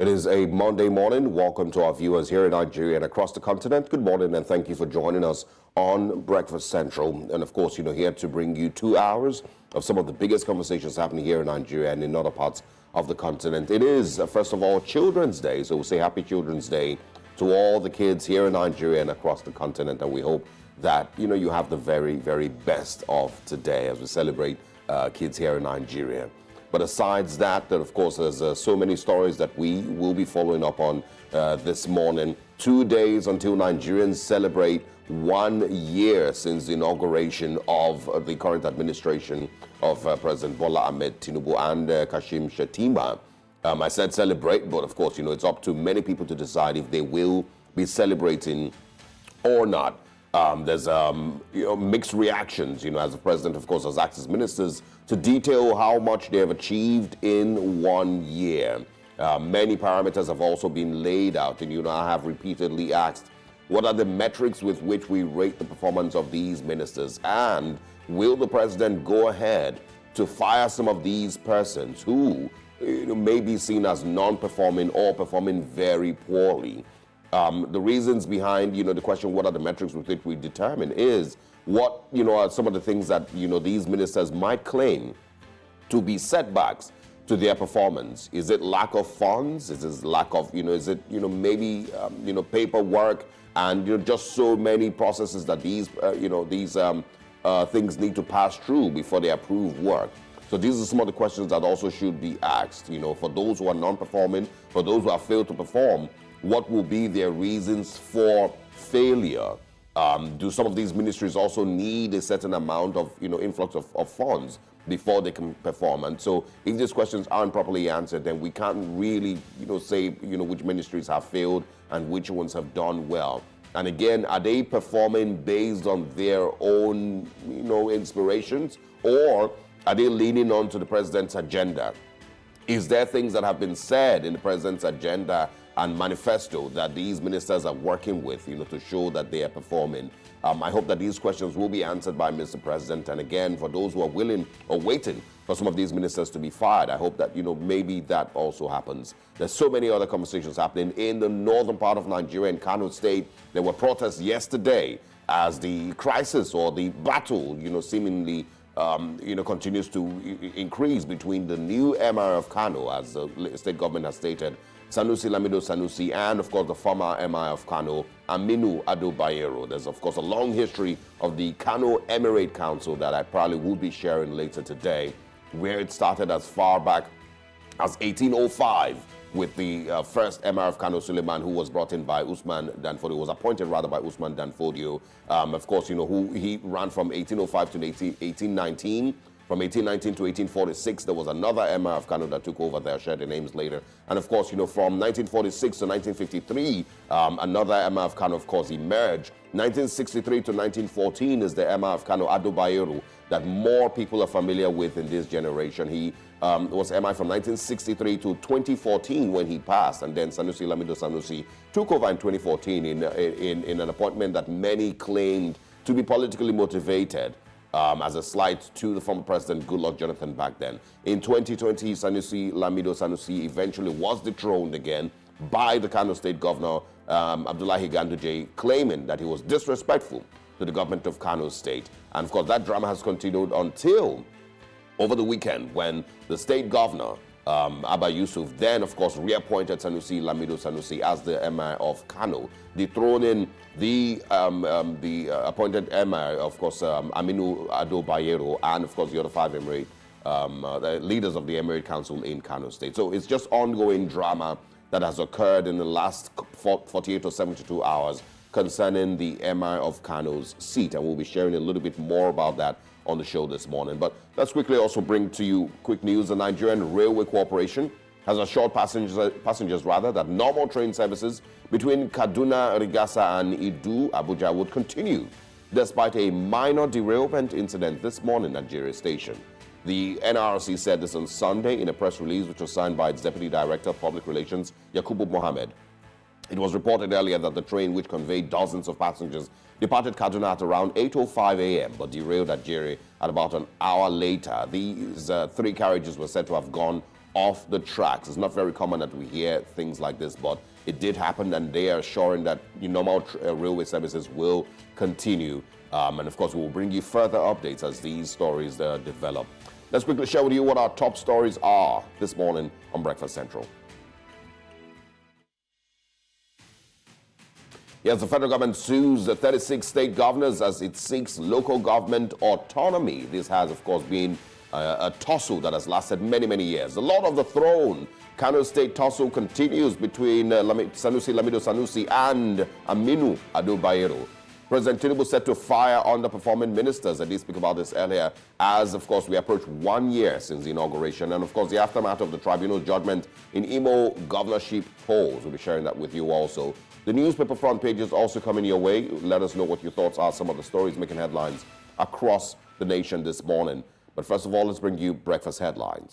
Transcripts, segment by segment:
It is a Monday morning. Welcome to our viewers here in Nigeria and across the continent. Good morning and thank you for joining us on Breakfast Central. And of course, here to bring you 2 hours of some of the biggest conversations happening here in Nigeria and in other parts of the continent. It is, first of all, Children's Day. So we'll say Happy Children's Day to all the kids here in Nigeria and across the continent. And we hope that, you have the very, very best of today as we celebrate kids here in Nigeria. But aside that, of course, there's so many stories that we will be following up on this morning. 2 days until Nigerians celebrate 1 year since the inauguration of the current administration of President Bola Tinubu and Kashim Shettima. I said celebrate, but of course, it's up to many people to decide if they will be celebrating or not. There's mixed reactions, as the president, of course, has asked his ministers to detail how much they have achieved in 1 year. Many parameters have also been laid out, and I have repeatedly asked, what are the metrics with which we rate the performance of these ministers? And will the president go ahead to fire some of these persons who may be seen as non-performing or performing very poorly? The reasons behind, the question, what are the metrics with which we determine, is what, are some of the things that, these ministers might claim to be setbacks to their performance. Is it lack of funds? Is it lack of, is it, maybe, paperwork and, just so many processes that these, things need to pass through before they approve work? So these are some of the questions that also should be asked, for those who are non-performing, for those who have failed to perform. What will be their reasons for failure? Do some of these ministries also need a certain amount of, influx of funds before they can perform? And so if these questions aren't properly answered, then we can't really, say, which ministries have failed and which ones have done well. And again, are they performing based on their own, inspirations, or are they leaning on to the president's agenda? Is there things that have been said in the president's agenda and manifesto that these ministers are working with, to show that they are performing? I hope that these questions will be answered by Mr. President. And again, for those who are willing or waiting for some of these ministers to be fired, I hope that, maybe that also happens. There's so many other conversations happening in the northern part of Nigeria, in Kano State. There were protests yesterday as the crisis or the battle, seemingly continues to increase between the new Emir of Kano, as the state government has stated, Sanusi Lamido Sanusi, and of course the former Emir of Kano, Aminu Ado Bayero. There's of course a long history of the Kano Emirate Council that I probably will be sharing later today, where it started as far back as 1805 with the first Emir of Kano, Suleiman, who was brought in by Usman Danfodio, was appointed rather by Usman Danfodio. Of course, who he ran from 1805 to 1819. From 1819 to 1846, there was another Emir of Kano that took over there. I'll share the names later. And of course, from 1946 to 1953, another Emir of Kano, of course, emerged. 1963 to 1914 is the Emir of Kano, Ado Bayero, that more people are familiar with in this generation. He was Emir from 1963 to 2014 when he passed, and then Sanusi Lamido Sanusi took over in 2014 in an appointment that many claimed to be politically motivated. As a slight to the former president, Goodluck Jonathan, back then. In 2020, Sanusi Lamido Sanusi eventually was dethroned again by the Kano State Governor, Abdullahi Ganduje, claiming that he was disrespectful to the government of Kano State. And of course, that drama has continued until over the weekend when the state governor, Abba Yusuf, then of course reappointed Sanusi Lamido Sanusi as the Emir of Kano, dethroning the appointed Emir, of course, Aminu Ado Bayero, and of course the other five Emirate, the leaders of the Emirate Council in Kano State. So it's just ongoing drama that has occurred in the last 48 or 72 hours concerning the Emir of Kano's seat, and we'll be sharing a little bit more about that on the show this morning. But let's quickly also bring to you quick news. The Nigerian Railway Corporation has assured passengers that normal train services between Kaduna, Rigasa, and Idu, Abuja would continue, despite a minor derailment incident this morning at Jere station. The NRC said this on Sunday in a press release which was signed by its Deputy Director of Public Relations, Yakubu Mohammed. It was reported earlier that the train, which conveyed dozens of passengers, departed Kaduna at around 8:05 a.m. but derailed at Jere at about an hour later. These three carriages were said to have gone off the tracks. It's not very common that we hear things like this, but it did happen, and they are assuring that normal railway services will continue. And of course, we will bring you further updates as these stories develop. Let's quickly share with you what our top stories are this morning on Breakfast Central. Yes, the federal government sues the 36 state governors as it seeks local government autonomy. This has, of course, been a tussle that has lasted many, many years. The Lord of the Throne, Kano State tussle continues between Sanusi Lamido Sanusi and Aminu Ado Bayero. President Tinubu set to fire underperforming ministers. I did speak about this earlier, as, of course, we approach 1 year since the inauguration. And, of course, the aftermath of the tribunal's judgment in Imo governorship polls. We'll be sharing that with you also. The newspaper front pages also coming your way. Let us know what your thoughts are, some of the stories making headlines across the nation this morning. But first of all, let's bring you breakfast headlines.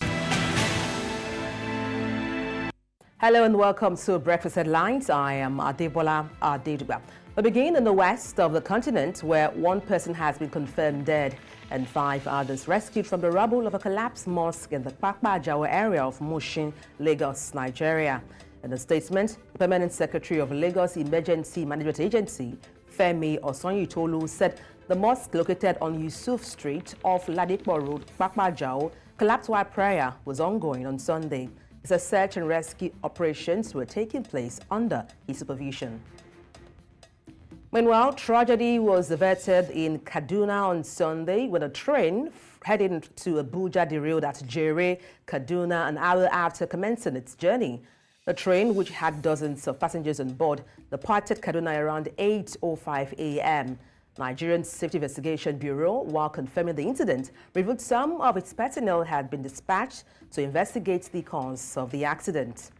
Hello and welcome to Breakfast Headlines. I am Adebola Adeduba. We begin in the west of the continent, where one person has been confirmed dead and 5 others rescued from the rubble of a collapsed mosque in the Pakpa-Jawa area of Mushin, Lagos, Nigeria. In a statement, the Permanent Secretary of Lagos Emergency Management Agency, Femi Osonyitolu, said the mosque located on Yusuf Street off Ladipo Road, Pakpa-Jawa, collapsed while prayer was ongoing on Sunday. The search and rescue operations were taking place under his supervision. Meanwhile, tragedy was averted in Kaduna on Sunday when a train heading to Abuja derailed at Jere, Kaduna, an hour after commencing its journey. The train, which had dozens of passengers on board, departed Kaduna around 8:05 a.m. Nigerian Safety Investigation Bureau, while confirming the incident, revealed some of its personnel had been dispatched to investigate the cause of the accident.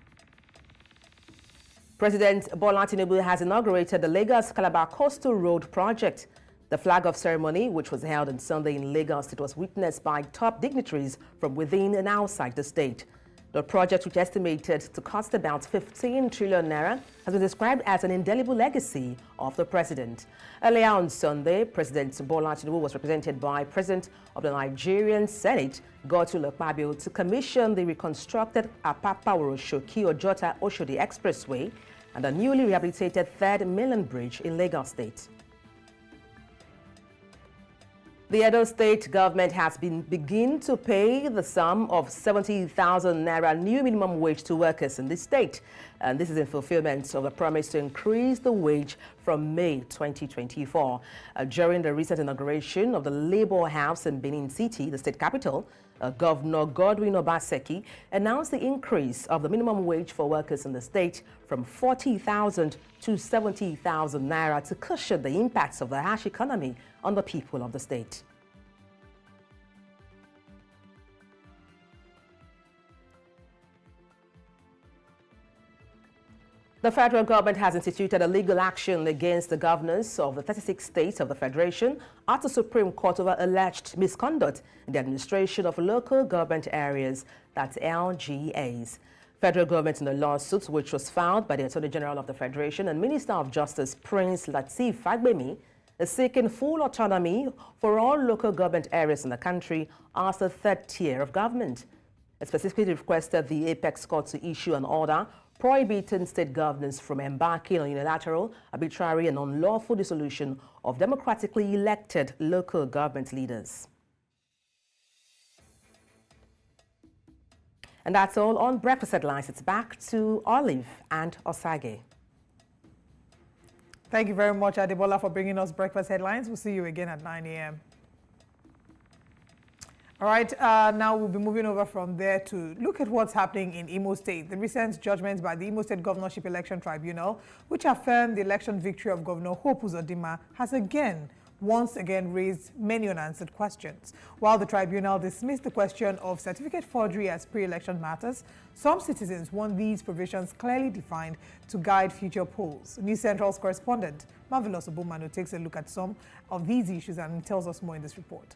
President Bola Tinubu has inaugurated the Lagos-Calabar Coastal Road project. The flag-off ceremony, which was held on Sunday in Lagos, it was witnessed by top dignitaries from within and outside the state. The project, which is estimated to cost about 15 trillion naira, has been described as an indelible legacy of the president. Earlier on Sunday, President Bola Tinubu was represented by President of the Nigerian Senate, Godswill Akpabio, to commission the reconstructed Apapa-Oroshoki-Ojota-Oshodi Expressway and the newly rehabilitated Third Mainland Bridge in Lagos State. The Edo State government has begun to pay the sum of 70,000 naira new minimum wage to workers in the state. And this is in fulfillment of the promise to increase the wage from May 2024. During the recent inauguration of the Labour House in Benin City, the state capital, Governor Godwin Obaseki announced the increase of the minimum wage for workers in the state from 40,000 to 70,000 naira to cushion the impacts of the harsh economy on the people of the state. The federal government has instituted a legal action against the governors of the 36 states of the Federation at the Supreme Court over alleged misconduct in the administration of local government areas, that's LGAs. Federal government in a lawsuit, which was filed by the Attorney General of the Federation and Minister of Justice Prince Lateef Fagbemi, is seeking full autonomy for all local government areas in the country as the third tier of government. It specifically requested the Apex Court to issue an order prohibiting state governors from embarking on unilateral, arbitrary, and unlawful dissolution of democratically elected local government leaders. And that's all on Breakfast Headlines. It's back to Olive and Osage. Thank you very much, Adebola, for bringing us Breakfast Headlines. We'll see you again at 9 a.m. All right, now we'll be moving over from there to look at what's happening in Imo State. The recent judgments by the Imo State Governorship Election Tribunal, which affirmed the election victory of Governor Hope Uzodinma, has once again raised many unanswered questions. While the tribunal dismissed the question of certificate forgery as pre-election matters, some citizens want these provisions clearly defined to guide future polls. News Central's correspondent, Marvelous Obumanu, takes a look at some of these issues and tells us more in this report.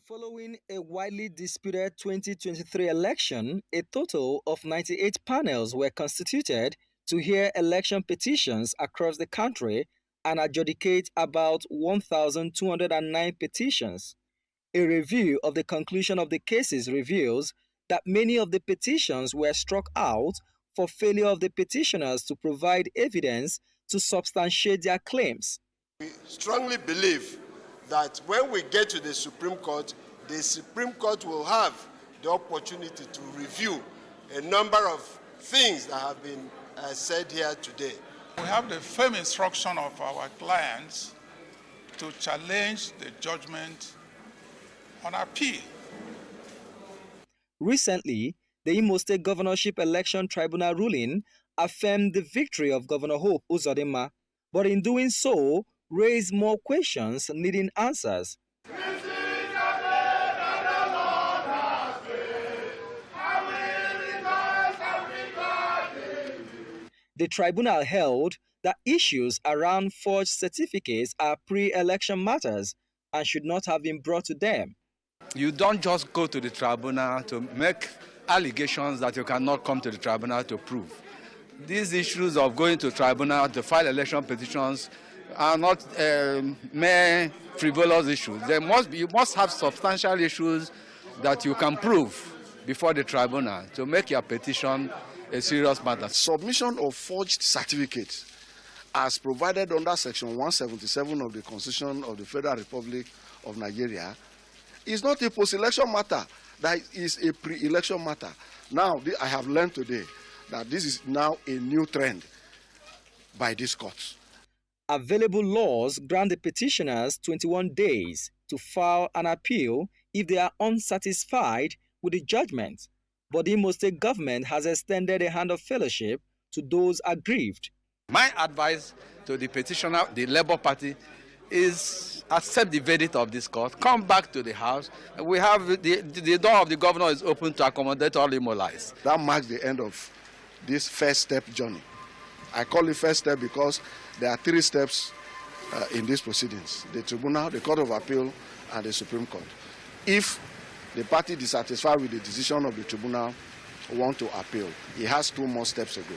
Following a widely disputed 2023 election, a total of 98 panels were constituted to hear election petitions across the country and adjudicate about 1,209 petitions. A review of the conclusion of the cases reveals that many of the petitions were struck out for failure of the petitioners to provide evidence to substantiate their claims. We strongly believe that when we get to the Supreme Court will have the opportunity to review a number of things that have been said here today. We have the firm instruction of our clients to challenge the judgment on appeal. Recently, the Imo State Governorship Election Tribunal ruling affirmed the victory of Governor Hope Uzodinma, but in doing so, raised more questions needing answers. The tribunal held that issues around forged certificates are pre-election matters and should not have been brought to them. You don't just go to the tribunal to make allegations that you cannot come to the tribunal to prove. These issues of going to tribunal to file election petitions are not mere frivolous issues. You must have substantial issues that you can prove before the tribunal to make your petition a serious matter. Submission of forged certificates as provided under Section 177 of the Constitution of the Federal Republic of Nigeria is not a post-election matter, that is a pre-election matter. Now, I have learned today that this is now a new trend by this court. Available laws grant the petitioners 21 days to file an appeal if they are unsatisfied with the judgment. But the Imo State government has extended a hand of fellowship to those aggrieved. My advice to the petitioner, the Labour Party, is accept the verdict of this court, come back to the House. We have the door of the governor is open to accommodate all Imolites. That marks the end of this first step journey. I call it first step because there are 3 steps in these proceedings: the tribunal, the Court of Appeal, and the Supreme Court. If the party dissatisfied with the decision of the tribunal want to appeal, it has 2 more steps to go.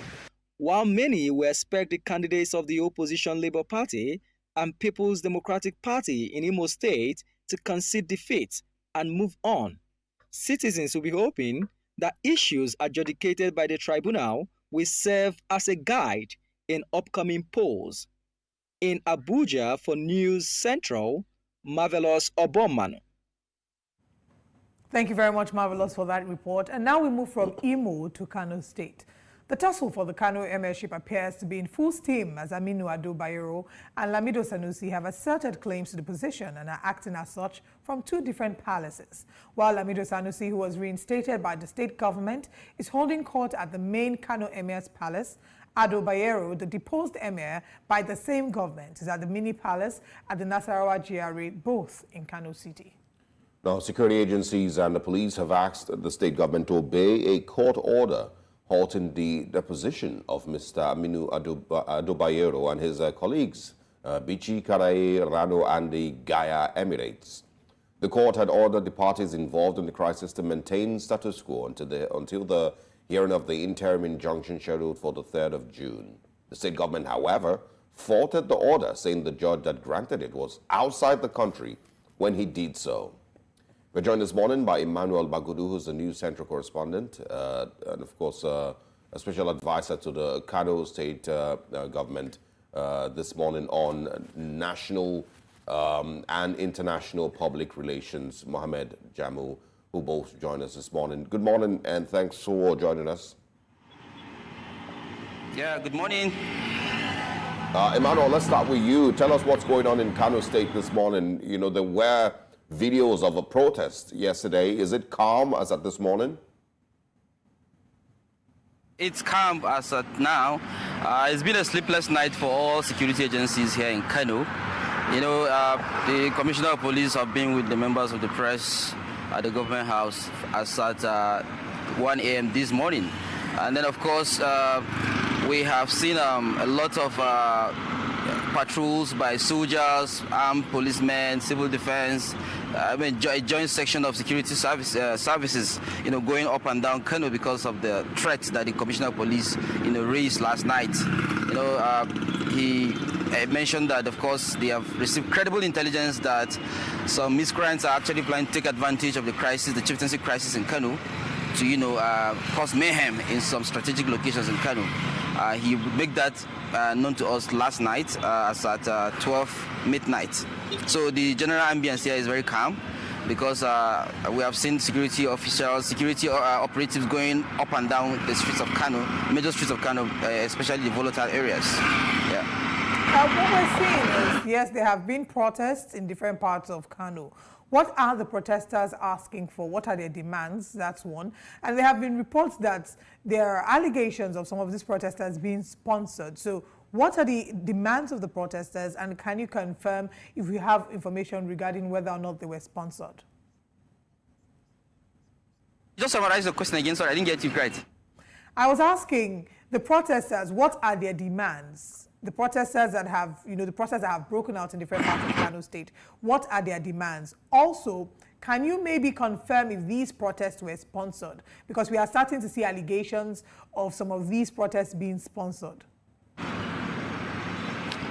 While many will expect the candidates of the opposition Labour Party and People's Democratic Party in Imo State to concede defeat and move on, citizens will be hoping that issues adjudicated by the tribunal will serve as a guide in upcoming polls. In Abuja for News Central, Marvelous Obomanu. Thank you very much, Marvelous, for that report. And now we move from Imo to Kano State. The tussle for the Kano Emirship appears to be in full steam as Aminu Ado Bayero and Lamido Sanusi have asserted claims to the position and are acting as such from 2 different palaces. While Lamido Sanusi, who was reinstated by the state government, is holding court at the main Kano Emir's palace, Ado Bayero, the deposed emir by the same government, is at the mini palace at the Nasarawa Jere, both in Kano City. Now, security agencies and the police have asked the state government to obey a court order halting the deposition of Mr. Aminu Ado Bayero and his colleagues, Bichi, Karaye, Rano, and the Gaya Emirates. The court had ordered the parties involved in the crisis to maintain status quo until the hearing of the interim injunction scheduled for the 3rd of June. The state government, however, faulted the order, saying the judge that granted it was outside the country when he did so. We're joined this morning by Emmanuel Bagudu, who's the News Central correspondent, and of course a special advisor to the Kano State government this morning on national and international public relations, Mohammed Jamu, who both join us this morning. Good morning, and thanks for joining us. Yeah, good morning. Emmanuel, let's start with you. Tell us what's going on in Kano State this morning. You know, there were videos of a protest yesterday. Is it calm as at this morning? It's calm as at now. It's been a sleepless night for all security agencies here in Kano. You know, the Commissioner of Police have been with the members of the press at the government house as at 1 a.m. this morning. And then, of course, we have seen a lot of patrols by soldiers, armed policemen, civil defense, a joint section of security services, you know, going up and down Kano because of the threats that the Commissioner of Police, you know, raised last night. You know, he mentioned that, of course, they have received credible intelligence that some miscreants are actually planning to take advantage of the crisis, the chieftaincy crisis in Kano, to cause mayhem in some strategic locations in Kano. He made that known to us last night as at 12 midnight. So the general ambience here is very calm, because we have seen security officials, security operatives going up and down the streets of Kano, major streets of Kano, especially the volatile areas. Yeah. What we're seeing is, yes, there have been protests in different parts of Kano. What are the protesters asking for? What are their demands? That's one. And there have been reports that there are allegations of some of these protesters being sponsored. So what are the demands of the protesters, and can you confirm if we have information regarding whether or not they were sponsored? Just summarize the question again, sorry, I didn't get you right. I was asking the protesters, what are their demands? The protesters that have, the protests that have broken out in different parts of Kano State, what are their demands? Also, can you maybe confirm if these protests were sponsored? Because we are starting to see allegations of some of these protests being sponsored.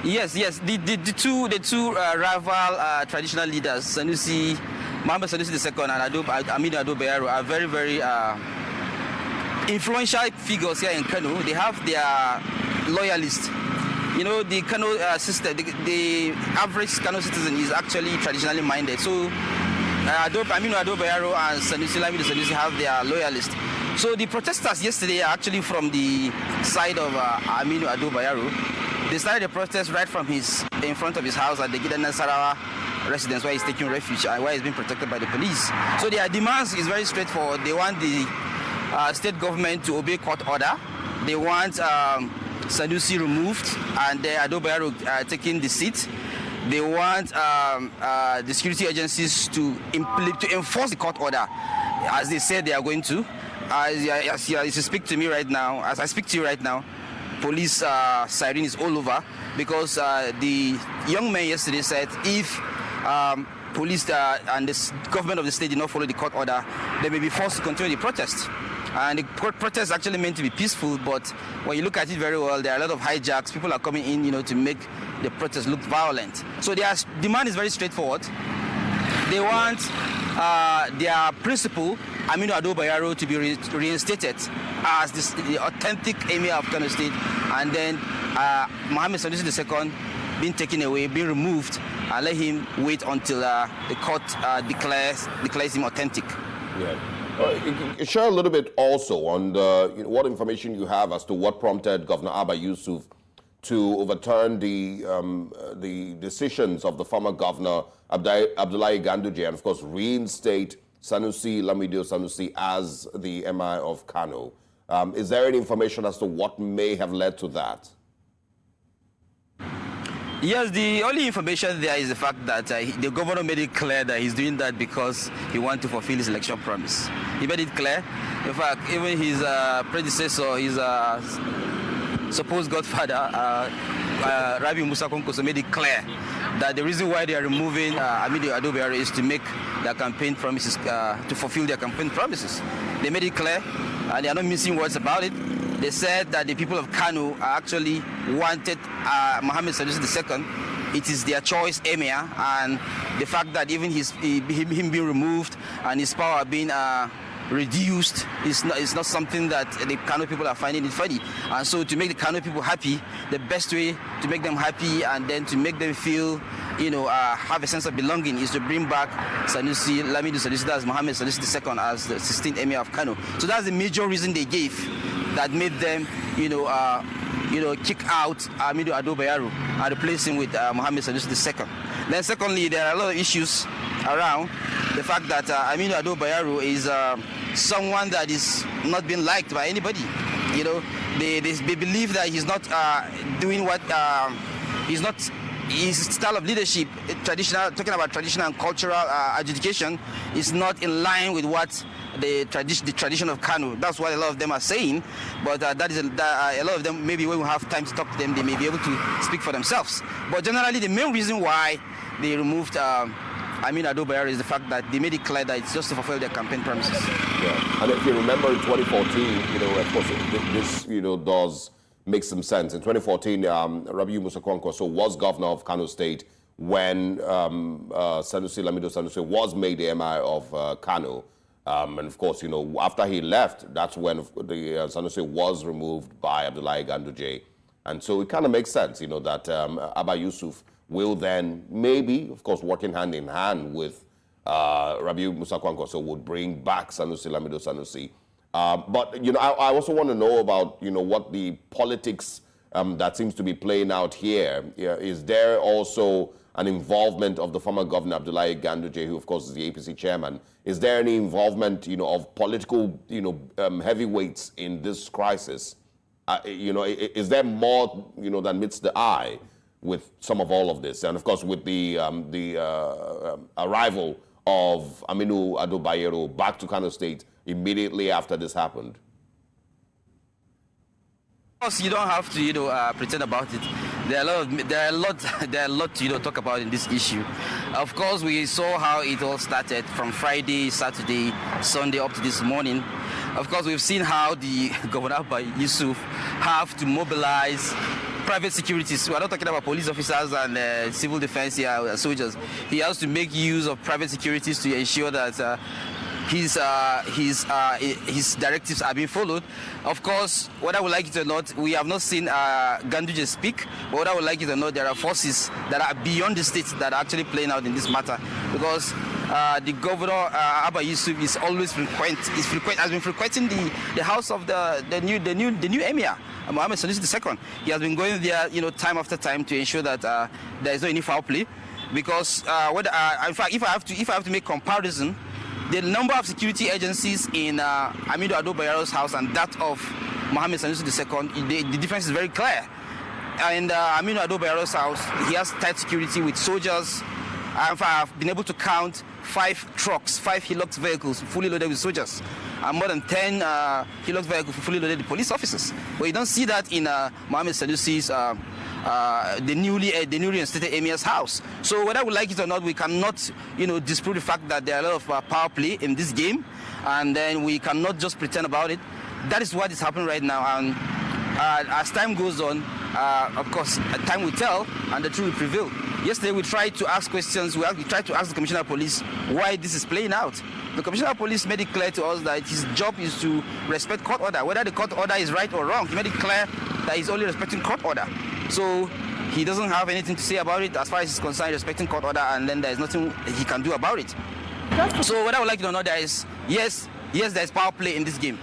Yes. The two rival traditional leaders, Mohammed Sanusi II and Aminu Ado Bayero, are very, very influential figures here in Kano. They have their loyalists. The Kano system, the average Kano citizen is actually traditionally minded. So Aminu Ado Bayero and Sanusi have their loyalists. So the protesters yesterday are actually from the side of Aminu Ado Bayero. They started the protest right from in front of his house at the Gidan Nasarawa residence, where he's taking refuge and where he's being protected by the police. So their demands is very straightforward. They want the state government to obey court order. They want Sanusi removed and Ado Bayero taking the seat. They want the security agencies to enforce the court order, as they said they are going to. As I speak to you right now, police siren is all over, because the young man yesterday said if police and the government of the state did not follow the court order, they may be forced to continue the protest. And the protest is actually meant to be peaceful, but when you look at it very well, there are a lot of hijacks. People are coming in, to make the protest look violent. So their demand is very straightforward. They want their principal, Aminu Ado Bayero, to be reinstated as the authentic emir of Kano State, and then Mohammed Sanusi II being taken away, being removed, and let him wait until the court declares him authentic. Yeah. Share a little bit also on what information you have as to what prompted Governor Abba Yusuf to overturn the decisions of the former governor Abdullahi Ganduje, and of course reinstate Sanusi Lamido Sanusi as the MI of Kano. Is there any information as to what may have led to that? Yes, the only information there is the fact that the governor made it clear that he's doing that because he wants to fulfill his election promise. He made it clear. In fact, even his predecessor, his supposed godfather, Rabi Musa Konkoso, made it clear that the reason why they are removing Aminu Ado Bayero is to make their campaign promises, to fulfill their campaign promises. They made it clear, and they are not missing words about it. They said that the people of Kano actually wanted Mohammed Sanusi II. It is their choice emir, and the fact that even him being removed and his power being reduced is not something that the Kano people are finding it funny. And so to make the Kano people happy, the best way to make them happy and then to make them feel, have a sense of belonging is to bring back Sanusi Lamido Sanusi, that's Mohammed Sanusi II, as the 16th emir of Kano. So that's the major reason they gave that made them, kick out Aminu Ado Bayero and replace him with Mohammed Sanusi II. Then secondly, there are a lot of issues around the fact that Aminu Ado Bayero is someone that is not being liked by anybody. They believe that he's not doing what his style of leadership, talking about traditional and cultural adjudication, is not in line with what the tradition of Kano. That's what a lot of them are saying, but a lot of them, maybe when we have time to talk to them, they may be able to speak for themselves. But generally, the main reason why they removed Aminu Ado Bayero is the fact that they made it clear that it's just to fulfill their campaign promises. Yeah, and if you remember in 2014, of course, this, does make some sense. In 2014, Rabiu Musa Kwankwaso was governor of Kano State when Sanusi Lamido Sanusi was made the MI of Kano. And of course, after he left, that's when the Sanusi was removed by Abdullahi Ganduje. And so it kind of makes sense, that Abba Yusuf will then maybe, of course, working hand in hand with Rabiu Musa Kwankwaso would bring back Sanusi Lamido Sanusi. But, I also want to know about, what the politics that seems to be playing out here. Is there also an involvement of the former governor, Abdullahi Ganduje, who, of course, is the APC chairman? Is there any involvement, of political, heavyweights in this crisis? Is there more, than meets the eye with some of all of this? And, of course, with the arrival of Aminu Ado Bayero back to Kano State immediately after this happened? Of course, you don't have to, pretend about it. There are a lot to talk about in this issue. Of course, we saw how it all started from Friday, Saturday, Sunday up to this morning. Of course, we've seen how the Governor by Yusuf have to mobilize private securities. We're not talking about police officers and civil defense here, soldiers. He has to make use of private securities to ensure that his directives are being followed. Of course, whether I would like it or not, we have not seen Ganduje speak, but whether I would like it or not, there are forces that are beyond the state that are actually playing out in this matter, because the governor, Abba Yusuf, is always has been frequenting the house of the new emir, Mohammed Sanusi II. He has been going there, time after time to ensure that there is no any foul play, because in fact, if I have to make comparison, the number of security agencies in Aminu Ado Bayero's house and that of Mohammed Sanusi II, the difference is very clear. And Aminu Ado Bayero's house, he has tight security with soldiers. I've been able to count 5 trucks, 5 Hilux vehicles fully loaded with soldiers, and more than 10 Hilux vehicles fully loaded with police officers. But you don't see that in Mohammed Sanusi's the newly instated emir's house. So whether we like it or not, we cannot, disprove the fact that there are a lot of power play in this game, and then we cannot just pretend about it. That is what is happening right now, and as time goes on, of course, time will tell, and the truth will prevail. Yesterday, we tried to ask questions. We tried to ask the Commissioner of Police why this is playing out. The Commissioner of Police made it clear to us that his job is to respect court order. Whether the court order is right or wrong, he made it clear that he's only respecting court order. So he doesn't have anything to say about it as far as he's concerned, respecting court order, and then there's nothing he can do about it. So whether I would like it or not, there is, yes, there's power play in this game.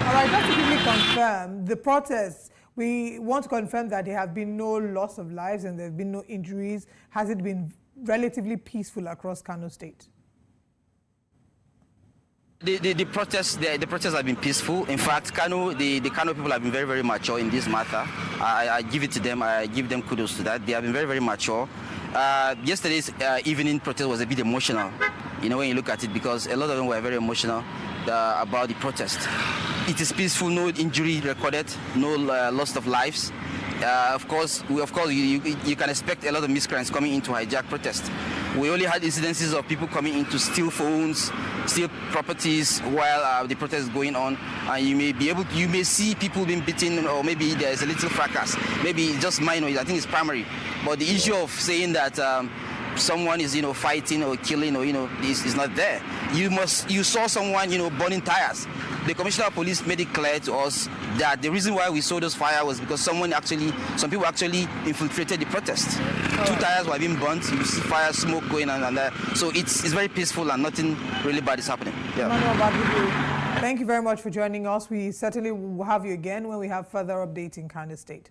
All right, just to quickly confirm, the protests, we want to confirm that there have been no loss of lives and there have been no injuries. Has it been relatively peaceful across Kano State? The protests have been peaceful. In fact, the Kano people have been very, very mature in this matter. I give it to them. I give them kudos to that. They have been very, very mature. Yesterday's evening protest was a bit emotional, when you look at it, because a lot of them were very emotional about the protest. It is peaceful, no injury recorded, no loss of lives. Of course, you can expect a lot of miscreants coming in to hijack protest. We only had incidences of people coming in to steal phones, steal properties while the protest is going on, and you may see people being beaten, or maybe there's a little fracas, maybe just minor. I think it's primary, but the issue of saying that someone is fighting or killing or is not there. You saw someone burning tires. The Commissioner of Police made it clear to us that the reason why we saw those fires was because some people actually infiltrated the protest. 2 tires were being burnt. You see fire, smoke going on, and so it's very peaceful and nothing really bad is happening. Yeah. Thank you very much for joining us. We certainly will have you again when we have further updates in Kano State.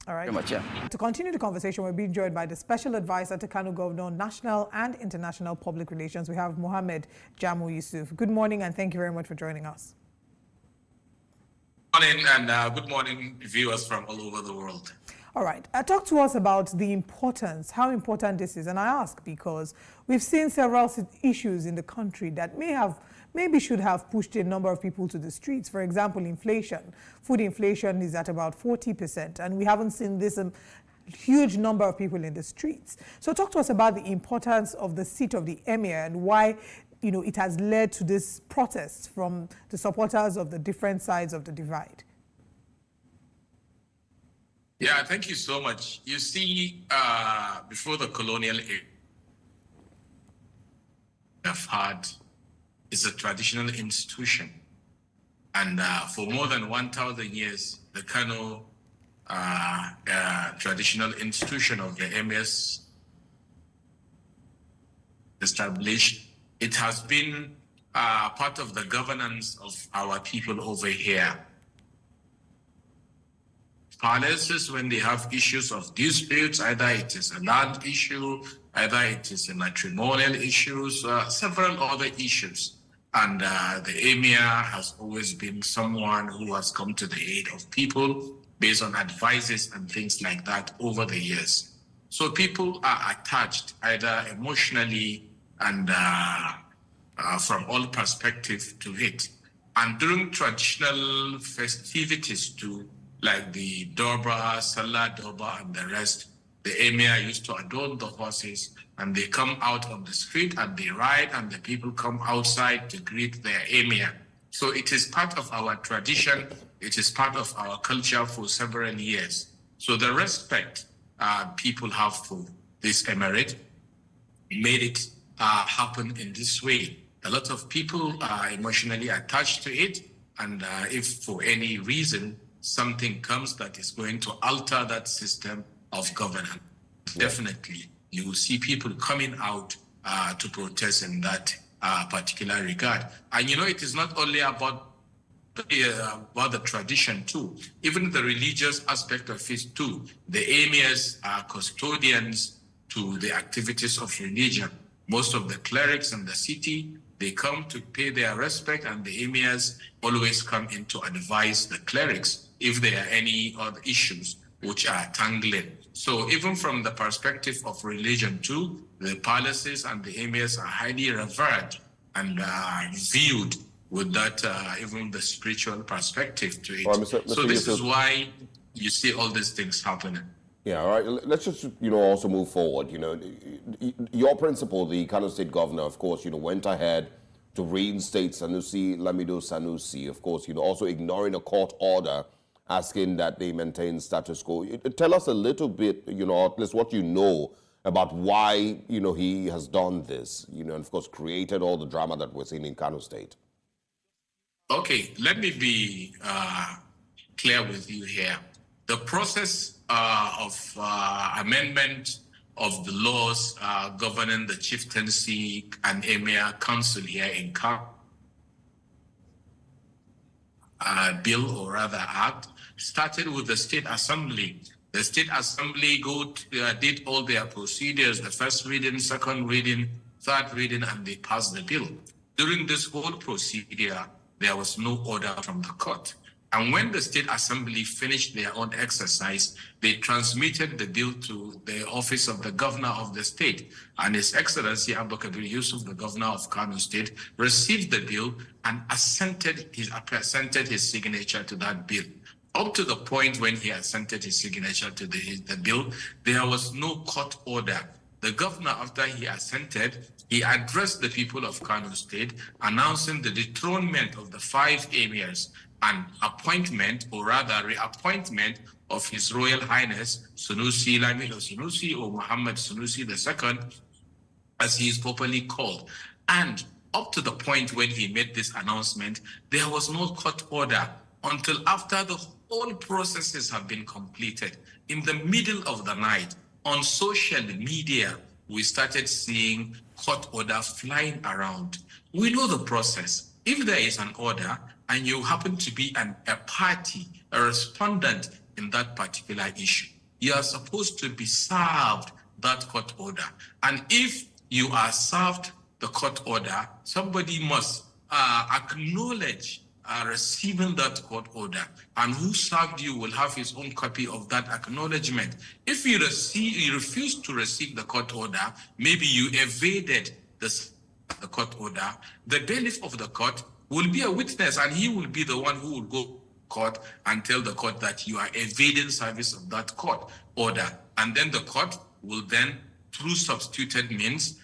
All right. Very much, yeah. To continue the conversation, we're being joined by the Special Advisor to Kano Governor, National and International Public Relations. We have Mohammed Jamu Yusuf. Good morning, and thank you very much for joining us. Good morning, and good morning, viewers from all over the world. All right. Talk to us about the importance, how important this is. And I ask because we've seen several issues in the country that maybe should have pushed a number of people to the streets. For example, inflation. Food inflation is at about 40%, and we haven't seen this huge number of people in the streets. So talk to us about the importance of the seat of the emir and why it has led to this protest from the supporters of the different sides of the divide. Yeah, thank you so much. You see, before the colonial era, have had is a traditional institution. And for more than 1,000 years, the Kano traditional institution of the MS established, it has been part of the governance of our people over here. Palaces, when they have issues of disputes, either it is a land issue, either it is a matrimonial issues, several other issues. And the emir has always been someone who has come to the aid of people based on advices and things like that over the years. So people are attached either emotionally and from all perspectives to it. And during traditional festivities too, like the Dorba, Salah Dorba, and the rest, the emir used to adorn the horses, and they come out on the street and they ride, and the people come outside to greet their emir. So it is part of our tradition, it is part of our culture for several years. So the respect people have for this emirate made it happen in this way. A lot of people are emotionally attached to it, and if for any reason something comes that is going to alter that system of governance, definitely you will see people coming out to protest in that particular regard. And you know, it is not only about the tradition too, even the religious aspect of it too. The emirs are custodians to the activities of religion. Most of the clerics in the city, they come to pay their respect, and the emirs always come in to advise the clerics if there are any other issues which are tangling. So even from the perspective of religion too, the palaces and the emirs are highly revered and viewed with that, even the spiritual perspective to it. So this is why you see all these things happening. Yeah, all right. Let's just, also move forward. Your principal, the Kano State Governor, of course, went ahead to reinstate Sanusi, Lamido Sanusi, of course, also ignoring a court order asking that they maintain status quo. Tell us a little bit, at least what you know about why, he has done this, and of course created all the drama that we're seeing in Kano State. Okay, let me be clear with you here. The process of amendment of the laws governing the chieftaincy and emir council here in Kano, bill or rather act, started with the State Assembly. The State Assembly did all their procedures, the first reading, second reading, third reading, and they passed the bill. During this whole procedure, there was no order from the court. And when the State Assembly finished their own exercise, they transmitted the bill to the office of the governor of the state. And His Excellency Abba Kabir Yusuf, the governor of Kano State, received the bill and assented his signature to that bill. Up to the point when he assented his signature to the bill, there was no court order. The governor, after he assented, he addressed the people of Kano State, announcing the dethronement of the 5 emirs and appointment, or rather reappointment, of His Royal Highness Sunusi Lamido Sunusi, or Muhammad Sunusi II, as he is properly called. And up to the point when he made this announcement, there was no court order until after the whole processes have been completed. In the middle of the night, on social media, we started seeing court order flying around. We know the process. If there is an order and you happen to be a party, a respondent in that particular issue, you are supposed to be served that court order. And if you are served the court order, somebody must acknowledge receiving that court order, and who served you will have his own copy of that acknowledgement. If you refuse to receive the court order, maybe you evaded the court order, the bailiff of the court will be a witness, and he will be the one who will go to court and tell the court that you are evading service of that court order. And then the court will then, through substituted means,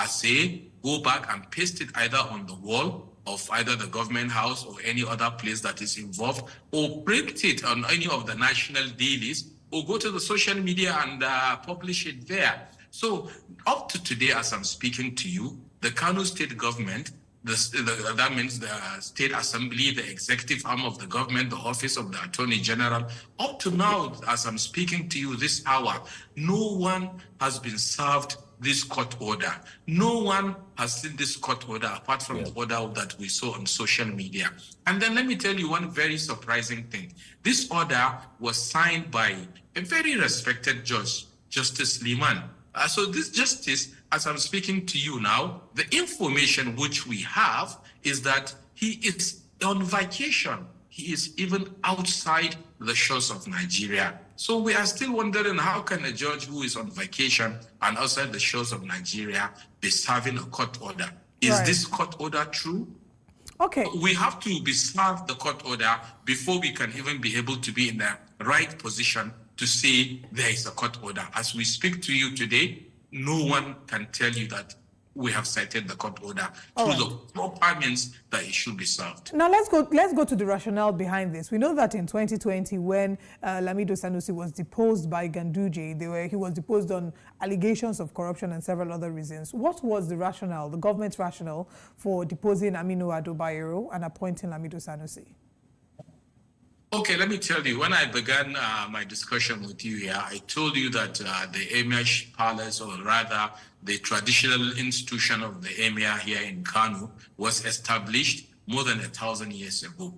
say, go back and paste it either on the wall of either the government house or any other place that is involved, or print it on any of the national dailies, or go to the social media and publish it there. So up to today, as I'm speaking to you, the Kano state government, that means the state assembly, the executive arm of the government, the office of the attorney general, up to now, as I'm speaking to you this hour, no one has been served this court order. No one has seen this court order apart from the order that we saw on social media. And then let me tell you one very surprising thing. This order was signed by a very respected judge, Justice Liman. So this justice, as I'm speaking to you now, the information which we have is that he is on vacation. He is even outside the shores of Nigeria. So we are still wondering, how can a judge who is on vacation and outside the shores of Nigeria be serving a court order? Is this court order true? Okay. We have to be served the court order before we can even be able to be in the right position to say there is a court order. As we speak to you today, no one can tell you that we have cited the court order through the proper means that it should be served. Now let's go to the rationale behind this. We know that in 2020, when Lamido Sanusi was deposed by Ganduje, he was deposed on allegations of corruption and several other reasons. What was the rationale, the government's rationale, for deposing Aminu Ado Bayero and appointing Lamido Sanusi? Okay, let me tell you, when I began my discussion with you here, I told you that the Emir Palace, or rather the traditional institution of the Emir here in Kano, was established more than 1,000 years ago.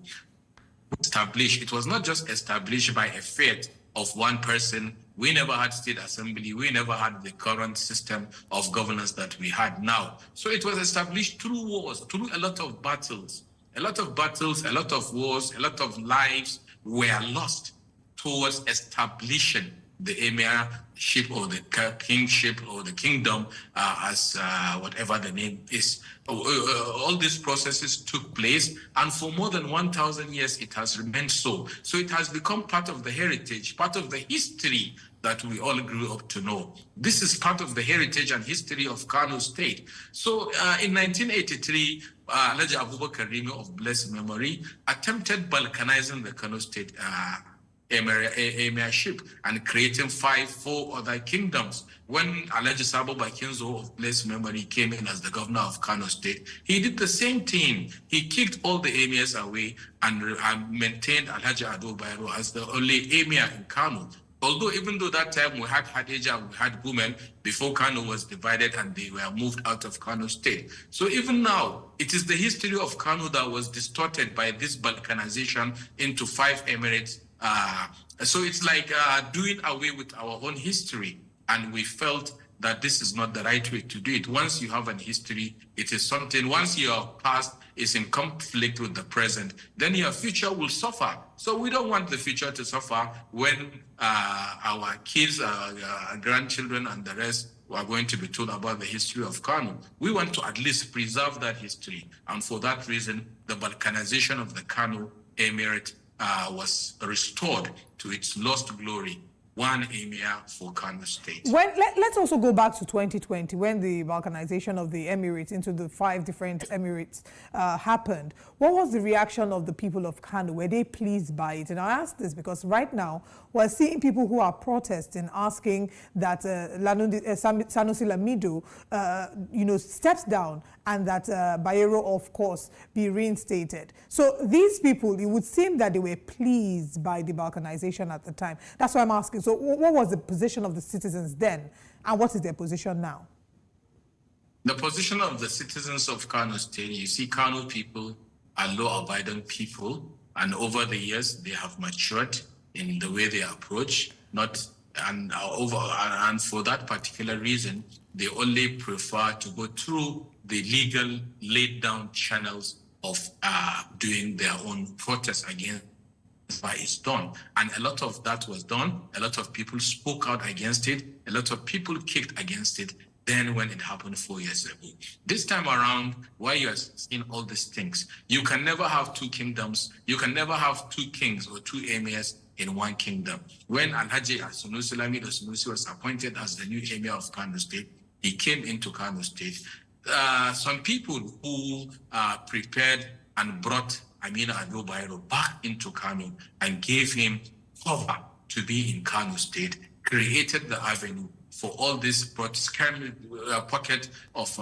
It was not just established by a fate of one person. We never had state assembly. We never had the current system of governance that we had now. So it was established through wars, through a lot of battles. A lot of battles, a lot of wars, a lot of lives were lost towards establishing the emirship or the kingship or the kingdom as whatever the name is. All these processes took place, and for more than 1,000 years it has remained so. So it has become part of the heritage, part of the history that we all grew up to know. This is part of the heritage and history of Kano State. So in 1983, Alhaji Abubakar Rimi of blessed memory attempted balkanizing the Kano State emirship and creating four other kingdoms. When Alhaji Sabo Bakinzo of blessed memory came in as the governor of Kano State, he did the same thing. He kicked all the emirs away and maintained Alhaji Ado Bayero as the only emir in Kano. Although even though that time we had Hadija, we had Gumel, before Kano was divided and they were moved out of Kano State. So even now, it is the history of Kano that was distorted by this balkanization into 5 emirates. So it's like doing away with our own history. And we felt that this is not the right way to do it. Once you have an history, it is something, once your past is in conflict with the present, then your future will suffer. So we don't want the future to suffer when our kids, our grandchildren and the rest are going to be told about the history of Kano. We want to at least preserve that history. And for that reason, the balkanization of the Kano Emirate was restored to its lost glory. One emir for Kano State. Let's also go back to 2020 when the balkanization of the Emirates into the 5 different Emirates happened. What was the reaction of the people of Kano? Were they pleased by it? And I ask this because right now we're seeing people who are protesting, asking that Sanusi Lamido, steps down and that Bayero, of course, be reinstated. So these people, it would seem that they were pleased by the balkanization at the time. That's why I'm asking. So what was the position of the citizens then, and what is their position now? The position of the citizens of Kano State, you see, Kano people are law-abiding people, and over the years they have matured in the way they approach, and for that particular reason, they only prefer to go through the legal laid-down channels of doing their own protest against why it's done. And a lot of that was done. A lot of people spoke out against it. A lot of people kicked against it. Then when it happened 4 years ago. This time around, why you are seeing all these things, you can never have 2 kingdoms. You can never have 2 kings or 2 emirs in one kingdom. When Alhaji Sanusi Lamido Sanusi was appointed as the new emir of Kano State, he came into Kano State. Some people who prepared and brought Aminu Ado Bayero back into Kano and gave him cover to be in Kano State, created the avenue for all this pocket of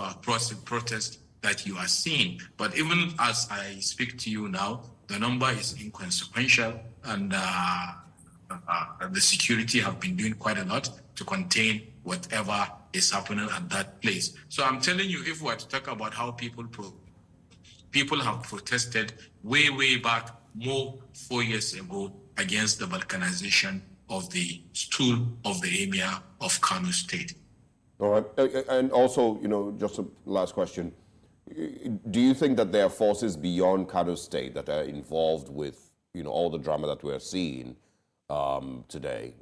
protest that you are seeing. But even as I speak to you now, the number is inconsequential, and the security have been doing quite a lot to contain whatever is happening at that place. So I'm telling you, if we are to talk about how people have protested way back, more 4 years ago, against the balkanization of the stool of the Emir of Kano State. All right. And also, just a last question. Do you think that there are forces beyond Kano State that are involved with, all the drama that we're seeing today?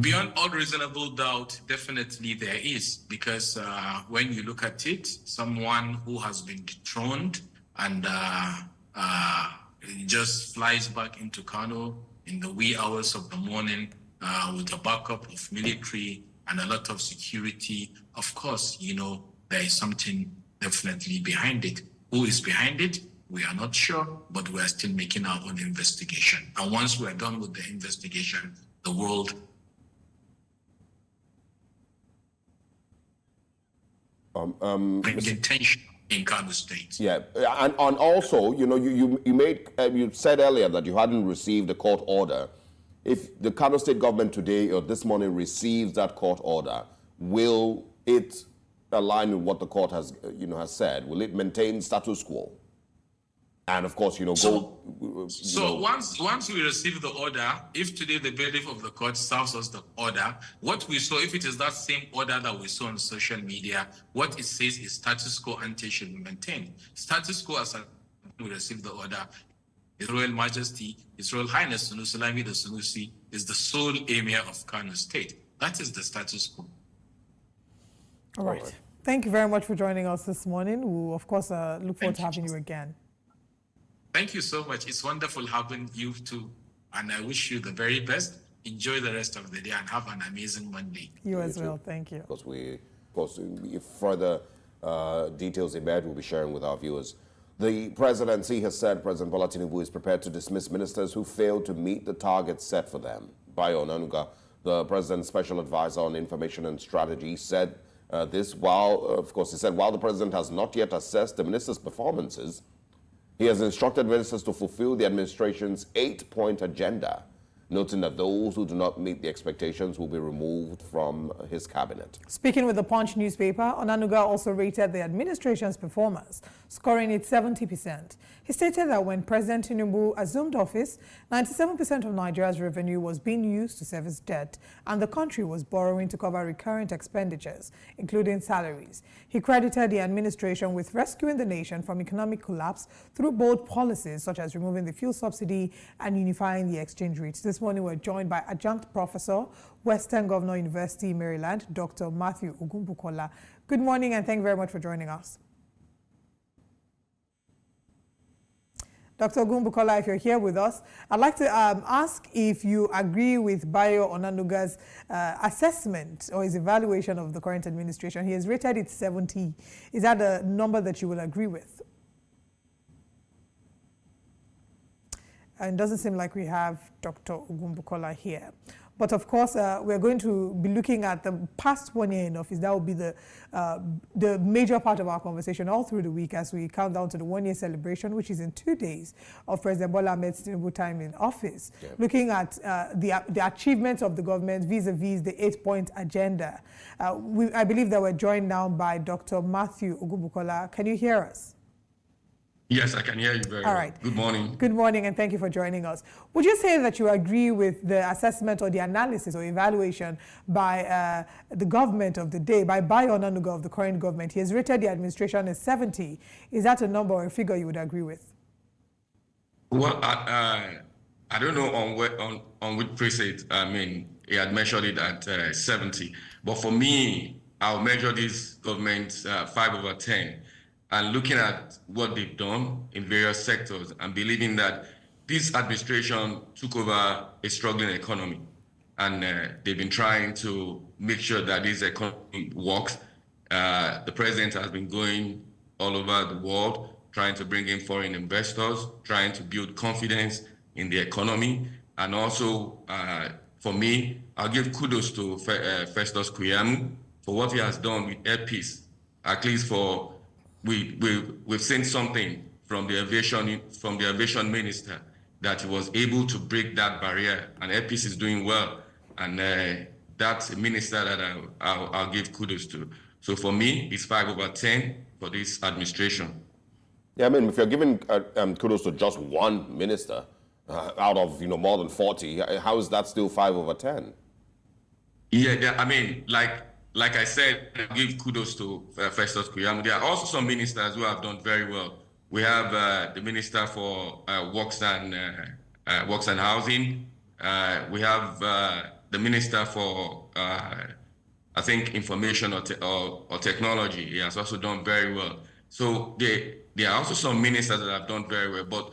Beyond all reasonable doubt, definitely there is, because when you look at it, someone who has been dethroned and just flies back into Kano in the wee hours of the morning with a backup of military and a lot of security, of course, there is something definitely behind it. Who is behind it? We are not sure, but we are still making our own investigation. And once we are done with the investigation, the world intention in Kano State. Yeah, and also, you said earlier that you hadn't received a court order. If the Kano State government today or this morning receives that court order, will it align with what the court has said? Will it maintain status quo? And of course, once we receive the order, if today the bailiff of the court serves us the order, what we saw, if it is that same order that we saw on social media, what it says is status quo ante should be maintained. Status quo, as we receive the order, His Royal Majesty, His Royal Highness Sunusi Lamido Sunusi is the sole Emir of Kano State. That is the status quo. All right. Thank you very much for joining us this morning. We'll, of course, look forward to having you again. Thank you so much. It's wonderful having you too. And I wish you the very best. Enjoy the rest of the day and have an amazing Monday. You as well. Thank you. Because if further details emerge, we'll be sharing with our viewers. The presidency has said President Bola Tinubu is prepared to dismiss ministers who failed to meet the targets set for them. Bayo Onanuga, the president's special advisor on information and strategy, said this while the president has not yet assessed the ministers' performances. He has instructed ministers to fulfill the administration's 8-point agenda, noting that those who do not meet the expectations will be removed from his cabinet. Speaking with the Punch newspaper, Onanuga also rated the administration's performance, scoring it 70%. He stated that when President Tinubu assumed office, 97% of Nigeria's revenue was being used to service debt, and the country was borrowing to cover recurrent expenditures, including salaries. He credited the administration with rescuing the nation from economic collapse through bold policies such as removing the fuel subsidy and unifying the exchange rates. This morning, we're joined by adjunct professor, Western Governor University, Maryland, Dr. Matthew Ogumbukola. Good morning, and thank you very much for joining us. Dr. Ogumbukola, if you're here with us, I'd like to ask if you agree with Bayo Onanuga's assessment or his evaluation of the current administration. He has rated it 70. Is that a number that you will agree with? And it doesn't seem like we have Dr. Ogumbukola here. But of course, we're going to be looking at the past 1 year in office. That will be the major part of our conversation all through the week as we count down to the 1 year celebration, which is in 2 days of President Bola Tinubu's time in office. Yeah. Looking at the achievements of the government vis-a-vis the 8-point agenda. I believe that we're joined now by Dr. Matthew Ogumbukola. Can you hear us? Yes, I can hear you very well. All right. Good morning. Good morning, and thank you for joining us. Would you say that you agree with the assessment or the analysis or evaluation by the government of the day, by Bayo Onanuga of the current government? He has rated the administration as 70. Is that a number or a figure you would agree with? Well, I don't know on which precinct. He had measured it at 70. But for me, I'll measure this government 5/10. And looking at what they've done in various sectors and believing that this administration took over a struggling economy. And they've been trying to make sure that this economy works. The president has been going all over the world, trying to bring in foreign investors, trying to build confidence in the economy, and also for me, I'll give kudos to Festus Kuyamo for what he has done with Air Peace. At least for we've seen something from the aviation minister that he was able to break that barrier, and Air Peace is doing well, and that's a minister that I'll give kudos to. So for me, it's 5/10 for this administration. Yeah, I mean, if you're giving kudos to just one minister out of more than 40, how is that still 5/10? Yeah, I mean, like I said, I give kudos to Festus Kuyamo. There are also some ministers who have done very well. We have the Minister for Works and Housing. We have the Minister for, I think, Information or Technology. He has also done very well. So there are also some ministers that have done very well. But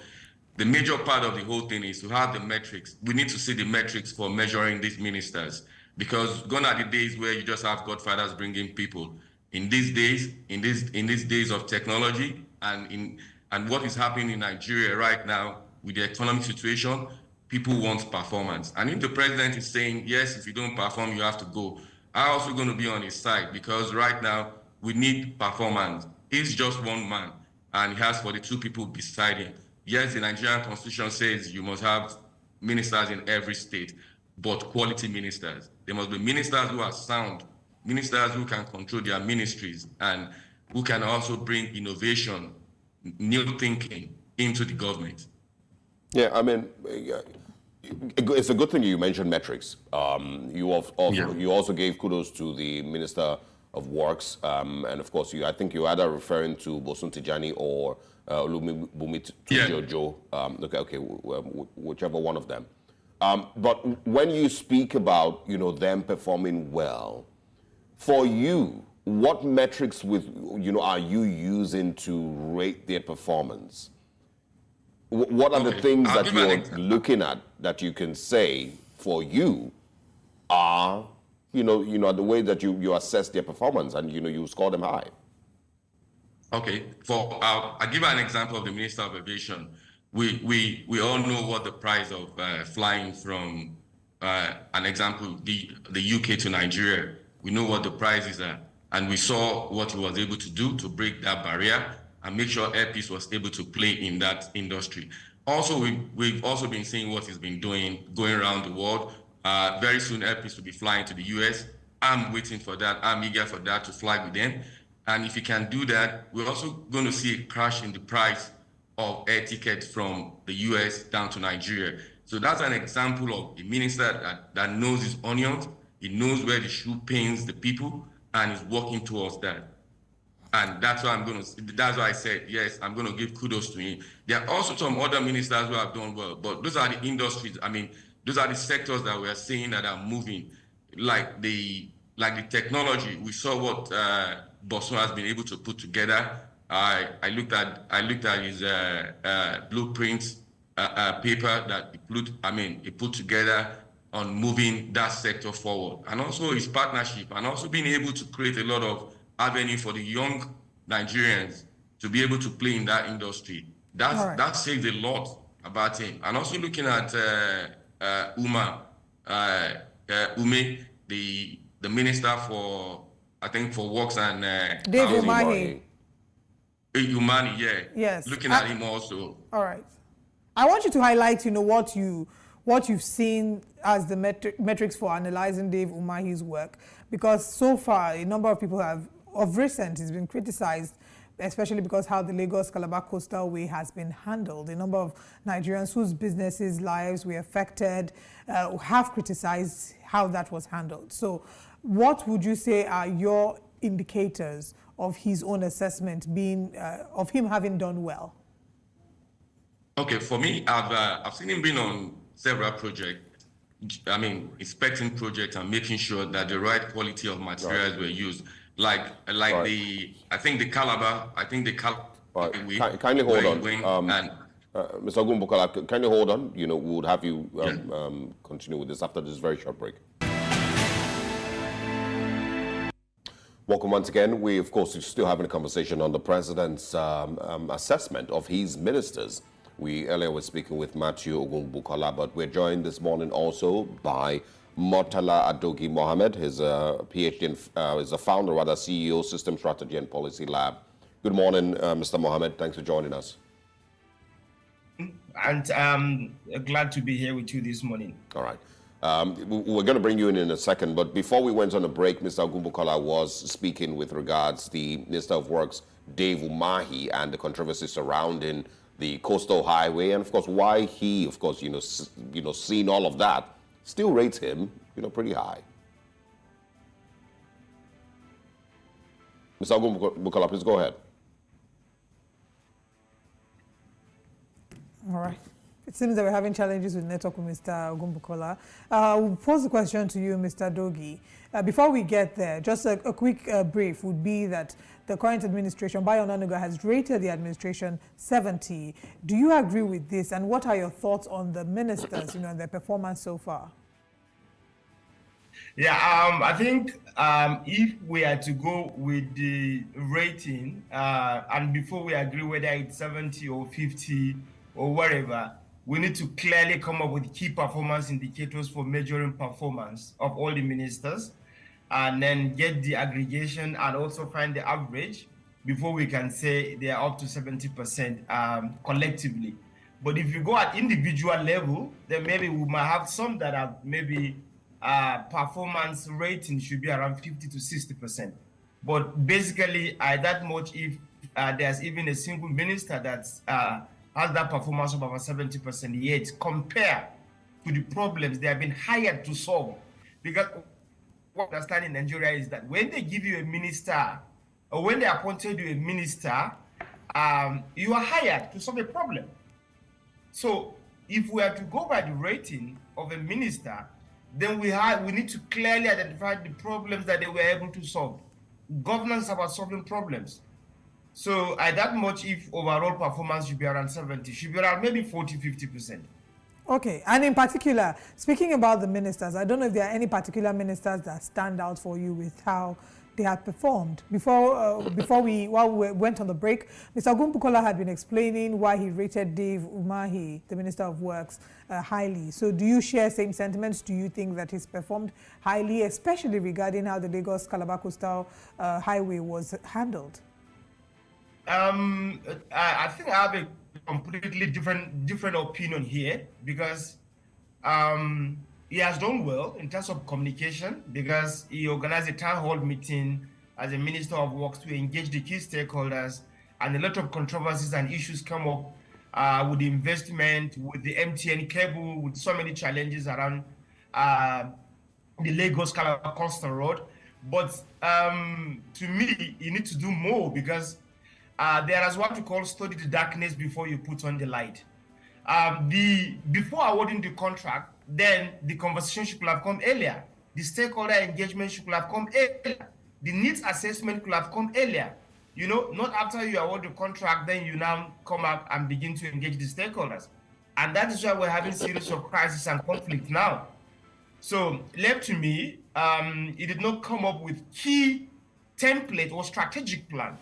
the major part of the whole thing is to have the metrics. We need to see the metrics for measuring these ministers, because gone are the days where you just have godfathers bringing people. In these days of technology and what is happening in Nigeria right now with the economic situation, people want performance. And if the president is saying, yes, if you don't perform, you have to go, I'm also going to be on his side, because right now we need performance. He's just one man, and he has 42 people beside him. Yes, the Nigerian constitution says you must have ministers in every state, but quality ministers. There must be ministers who are sound, ministers who can control their ministries, and who can also bring innovation, new thinking into the government. Yeah, I mean, it's a good thing you mentioned metrics. You also gave kudos to the Minister of Works, and of course, I think you either referring to Bosun Tijani or Olumibumi Tujojo. Okay, whichever one of them. But when you speak about them performing well, for you, what metrics are you using to rate their performance? What are the things that you're looking at that you can say for you are the way that you assess their performance and you score them high? Okay, I'll give an example of the Minister of Aviation. We all know what the price of flying from an example the UK to Nigeria. We know what the price is at, and we saw what he was able to do to break that barrier and make sure Air Peace was able to play in that industry. Also, we've also been seeing what he's been doing going around the world. Very soon, Air Peace will be flying to the US. I'm waiting for that. I'm eager for that to fly with them. And if he can do that, we're also going to see a crash in the price of air tickets from the US down to Nigeria. So that's an example of a minister that knows his onions. He knows where the shoe pains the people, and is working towards that. And that's why that's why I said, yes, I'm going to give kudos to him. There are also some other ministers who have done well, but those are the industries, those are the sectors that we are seeing that are moving. Like the technology, we saw what Bosun has been able to put together. I looked at his blueprint paper that he put together on moving that sector forward, and also his partnership, and also being able to create a lot of avenue for the young Nigerians to be able to play in that industry. That says a lot about him. And also looking at Ume, the minister for Works and Dave Umahi. Umani, yeah. Yes. Looking at him also. All right. I want you to highlight, what you've seen as the metrics for analyzing Dave Umahi's work, because so far a number of people of recent, has been criticized, especially because how the Lagos-Calabar coastal way has been handled. A number of Nigerians whose businesses, lives were affected have criticized how that was handled. So what would you say are your indicators of his own assessment of him having done well? Okay, for me, I've seen him being on several projects. Inspecting projects and making sure that the right quality of materials were used. The Calabar. Kindly hold on. Mr. Ogunbukala, kindly hold on. We would have you continue with this after this very short break. Welcome once again. We, of course, are still having a conversation on the president's assessment of his ministers. We earlier were speaking with Matthew Ogunbukola, but we're joined this morning also by Murtala Adogi Mohammed. He's a PhD in, is a founder, rather CEO, System Strategy and Policy Lab. Good morning, Mr. Mohammed. Thanks for joining us. And I'm glad to be here with you this morning. All right. We're going to bring you in a second, but before we went on a break, Mr. Ogunbukola was speaking with regards the Minister of Works, Dave Umahi, and the controversy surrounding the coastal highway, and of course why he, of course, seeing all of that, still rates him, pretty high. Mr. Ogunbukola, please go ahead. All right. It seems that we're having challenges with network with Mr. Ogunbukola. We'll pose the question to you, Mr. Dogi. Before we get there, just a quick brief would be that the current administration, Bayo Onanuga, has rated the administration 70. Do you agree with this? And what are your thoughts on the ministers, and their performance so far? Yeah, I think if we are to go with the rating, and before we agree whether it's 70 or 50 or whatever, we need to clearly come up with key performance indicators for measuring performance of all the ministers, and then get the aggregation and also find the average before we can say they are up to 70% collectively. But if you go at individual level, then maybe we might have some that are maybe performance rating should be around 50 to 60%. But basically, that much if there's even a single minister that's has that performance of about 70%, yet compare to the problems they have been hired to solve. Because what I understand in Nigeria is that when they give you a minister, or when they appointed you a minister, you are hired to solve a problem. So if we are to go by the rating of a minister, then we need to clearly identify the problems that they were able to solve. Governance is about solving problems. So that much if overall performance should be around 70, should be around maybe 40, 50%. Okay, and in particular, speaking about the ministers, I don't know if there are any particular ministers that stand out for you with how they have performed. While we went on the break, Mr. Ogunbukola had been explaining why he rated Dave Umahi, the Minister of Works, highly. So do you share same sentiments? Do you think that he's performed highly, especially regarding how the Lagos-Calabar coastal highway was handled? I think I have a completely different opinion here, because he has done well in terms of communication, because he organized a town hall meeting as a Minister of Works to engage the key stakeholders, and a lot of controversies and issues come up with the investment, with the MTN cable, with so many challenges around the Lagos-Calabar coastal road. But to me, you need to do more, because there is what we call study the darkness before you put on the light. Before awarding the contract, then the conversation should have come earlier. The stakeholder engagement should have come earlier. The needs assessment could have come earlier. Not after you award the contract, then you now come up and begin to engage the stakeholders. And that is why we're having series of crisis and conflict now. So left to me, it did not come up with key template or strategic plan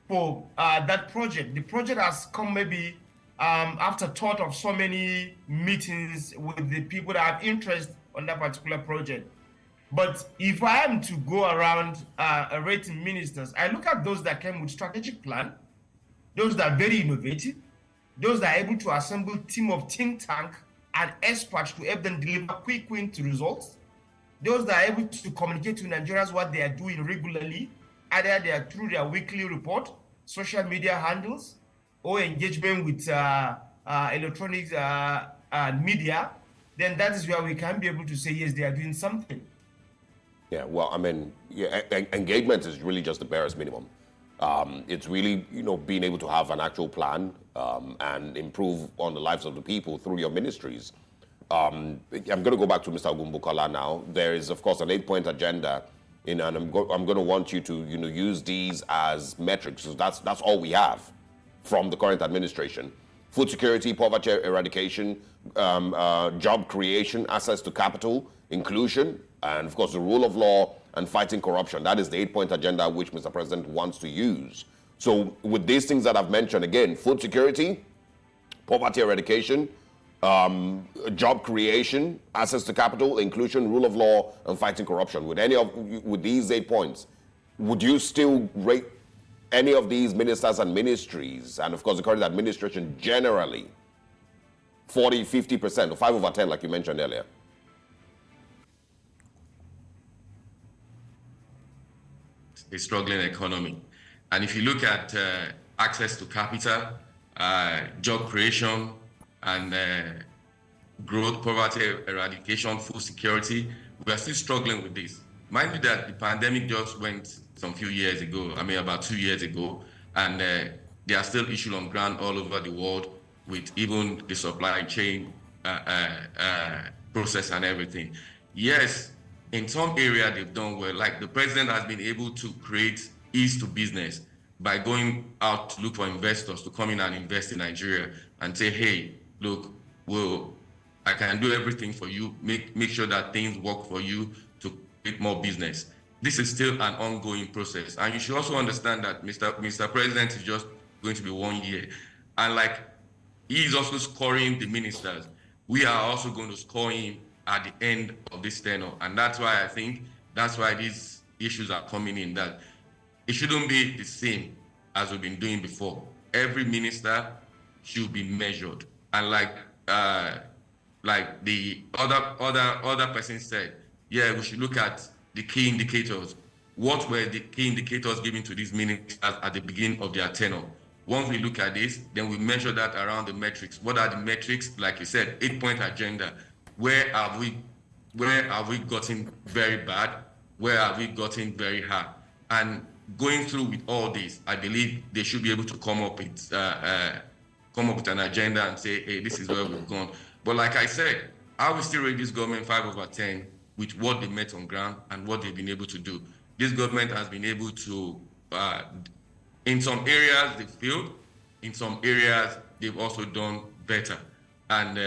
for that project. The project has come maybe after thought of so many meetings with the people that have interest on that particular project. But if I am to go around rating ministers, I look at those that came with strategic plan, those that are very innovative, those that are able to assemble team of think tank and experts to help them deliver quick win to results, those that are able to communicate to Nigerians what they are doing regularly, either they are through their weekly report, social media handles, or engagement with electronic media, then that is where we can be able to say, yes, they are doing something. Yeah, well, I mean, engagement is really just the barest minimum. It's really, being able to have an actual plan and improve on the lives of the people through your ministries. I'm going to go back to Mr. Ogunbukola now. There is, of course, an 8-point agenda, and I'm going to want you to, use these as metrics. So that's all we have from the current administration. Food security, poverty eradication, job creation, access to capital, inclusion, and of course the rule of law and fighting corruption. That is the 8-point agenda which Mr. President wants to use. So with these things that I've mentioned, again, food security, poverty eradication, job creation, access to capital, inclusion, rule of law, and fighting corruption. With these 8 points, would you still rate any of these ministers and ministries, and of course the current administration generally, 40, 50%, or 5 over 10, like you mentioned earlier? A struggling economy. And if you look at access to capital, job creation, and growth, poverty eradication, food security, we are still struggling with this. Mind you that the pandemic just went some few years ago, about 2 years ago, and there are still issues on ground all over the world with even the supply chain process and everything. Yes, in some areas they've done well, like the president has been able to create ease to business by going out to look for investors to come in and invest in Nigeria and say, hey, look, I can do everything for you, make sure that things work for you to create more business. This is still an ongoing process. And you should also understand that Mr. President is just going to be 1 year. And like, he is also scoring the ministers. We are also going to score him at the end of this tenure. And that's why these issues are coming in, that it shouldn't be the same as we've been doing before. Every minister should be measured. And like the other person said, yeah, we should look at the key indicators. What were the key indicators given to these ministers at the beginning of their tenure? Once we look at this, then we measure that around the metrics. What are the metrics? Like you said, 8-point agenda. Where have we gotten very bad? Where have we gotten very hard? And going through with all this, I believe they should be able to come up with an agenda and say, hey, this is where we've gone. But like I said, I will still rate this government 5 over 10 with what they met on ground and what they've been able to do. This government has been able to, in some areas they failed, in some areas they've also done better. And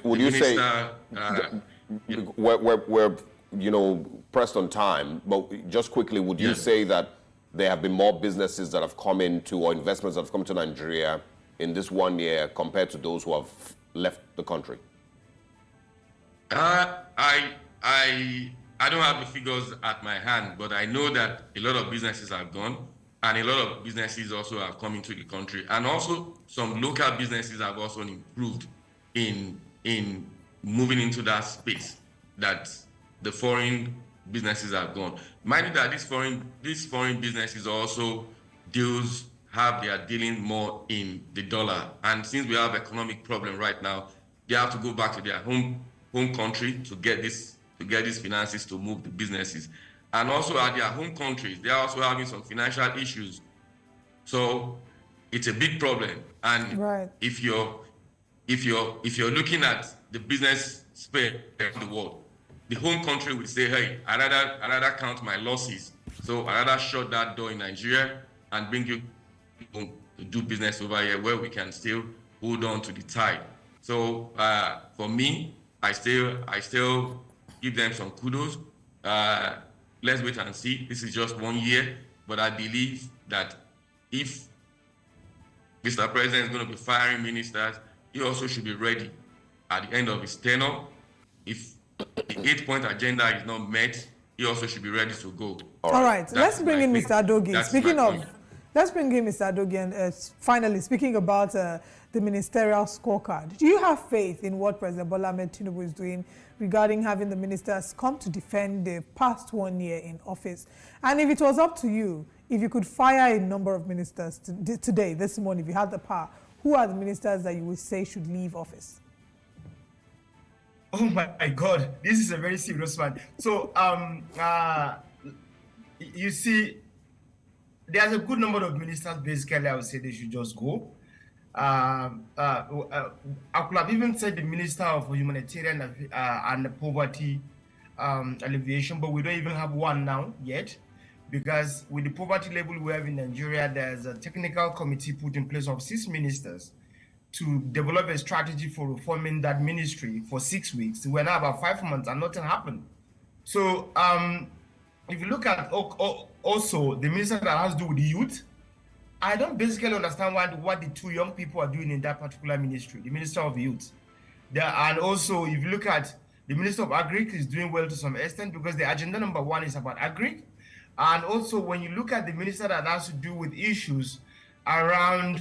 would you say we're pressed on time, but just quickly, would you say that there have been more businesses that have come into, or investments that have come to Nigeria in this 1 year compared to those who have left the country? I don't have the figures at my hand, but I know that a lot of businesses have gone, and a lot of businesses also have come into the country, and also some local businesses have also improved in moving into that space that the foreign businesses have gone. Mind you that these foreign businesses also have their dealing more in the dollar, and since we have economic problem right now, they have to go back to their home country to get these finances to move the businesses. And also at their home countries, they are also having some financial issues. So it's a big problem. And right. if you're looking at the business space in the world, the home country will say, hey, I rather count my losses. So I rather shut that door in Nigeria and bring you to do business over here where we can still hold on to the tide. So for me, I still give them some kudos. Let's wait and see. This is just 1 year, but I believe that if Mr. President is going to be firing ministers, he also should be ready at the end of his tenure. If the 8-point agenda is not met, he also should be ready to go. All right. Let's bring in Mr. Adogi. Let's bring in Mr. Adogi, and finally, speaking about the ministerial scorecard. Do you have faith in what President Bola Tinubu is doing regarding having the ministers come to defend the past 1 year in office? And if it was up to you, if you could fire a number of ministers today, this morning, if you had the power, who are the ministers that you would say should leave office? Oh my God, this is a very serious one. So, you see, there's a good number of ministers, basically, I would say they should just go. I could have even said the Minister of Humanitarian and Poverty Alleviation, but we don't even have one now yet, because with the poverty level we have in Nigeria, there's a technical committee put in place of 6 ministers to develop a strategy for reforming that ministry for 6 weeks. We're now about 5 months and nothing happened. So if you look at also the minister that has to do with the youth, I don't basically understand what the two young people are doing in that particular ministry, the Minister of Youth. And also, if you look at the Minister of Agric is doing well to some extent because the agenda number 1 is about agric. And also, when you look at the minister that has to do with issues around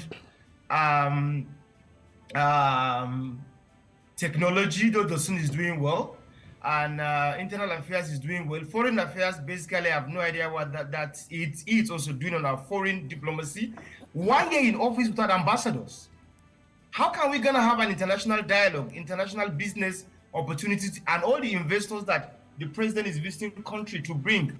technology, though Dosun is doing well, and internal affairs is doing well. Foreign affairs, basically, I have no idea what it's also doing on our foreign diplomacy. 1 year in office without ambassadors. How can we gonna have an international dialogue, international business opportunities, and all the investors that the president is visiting the country to bring?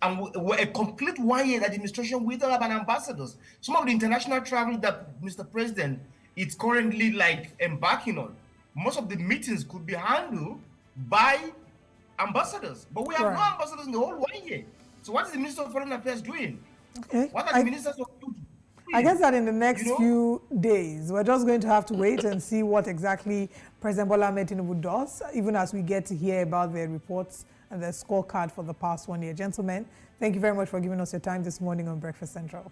And we're a complete 1 year administration without have an ambassadors. Some of the international travel that Mr. President is currently like embarking on, most of the meetings could be handled by ambassadors, but we have no ambassadors in the whole 1 year. So what is the Minister of Foreign Affairs doing? Okay. What are the ministers of youth? I guess that in the next few days, we're just going to have to wait and see what exactly President Bola Tinubu does, even as we get to hear about their reports and their scorecard for the past 1 year. Gentlemen, thank you very much for giving us your time this morning on Breakfast Central.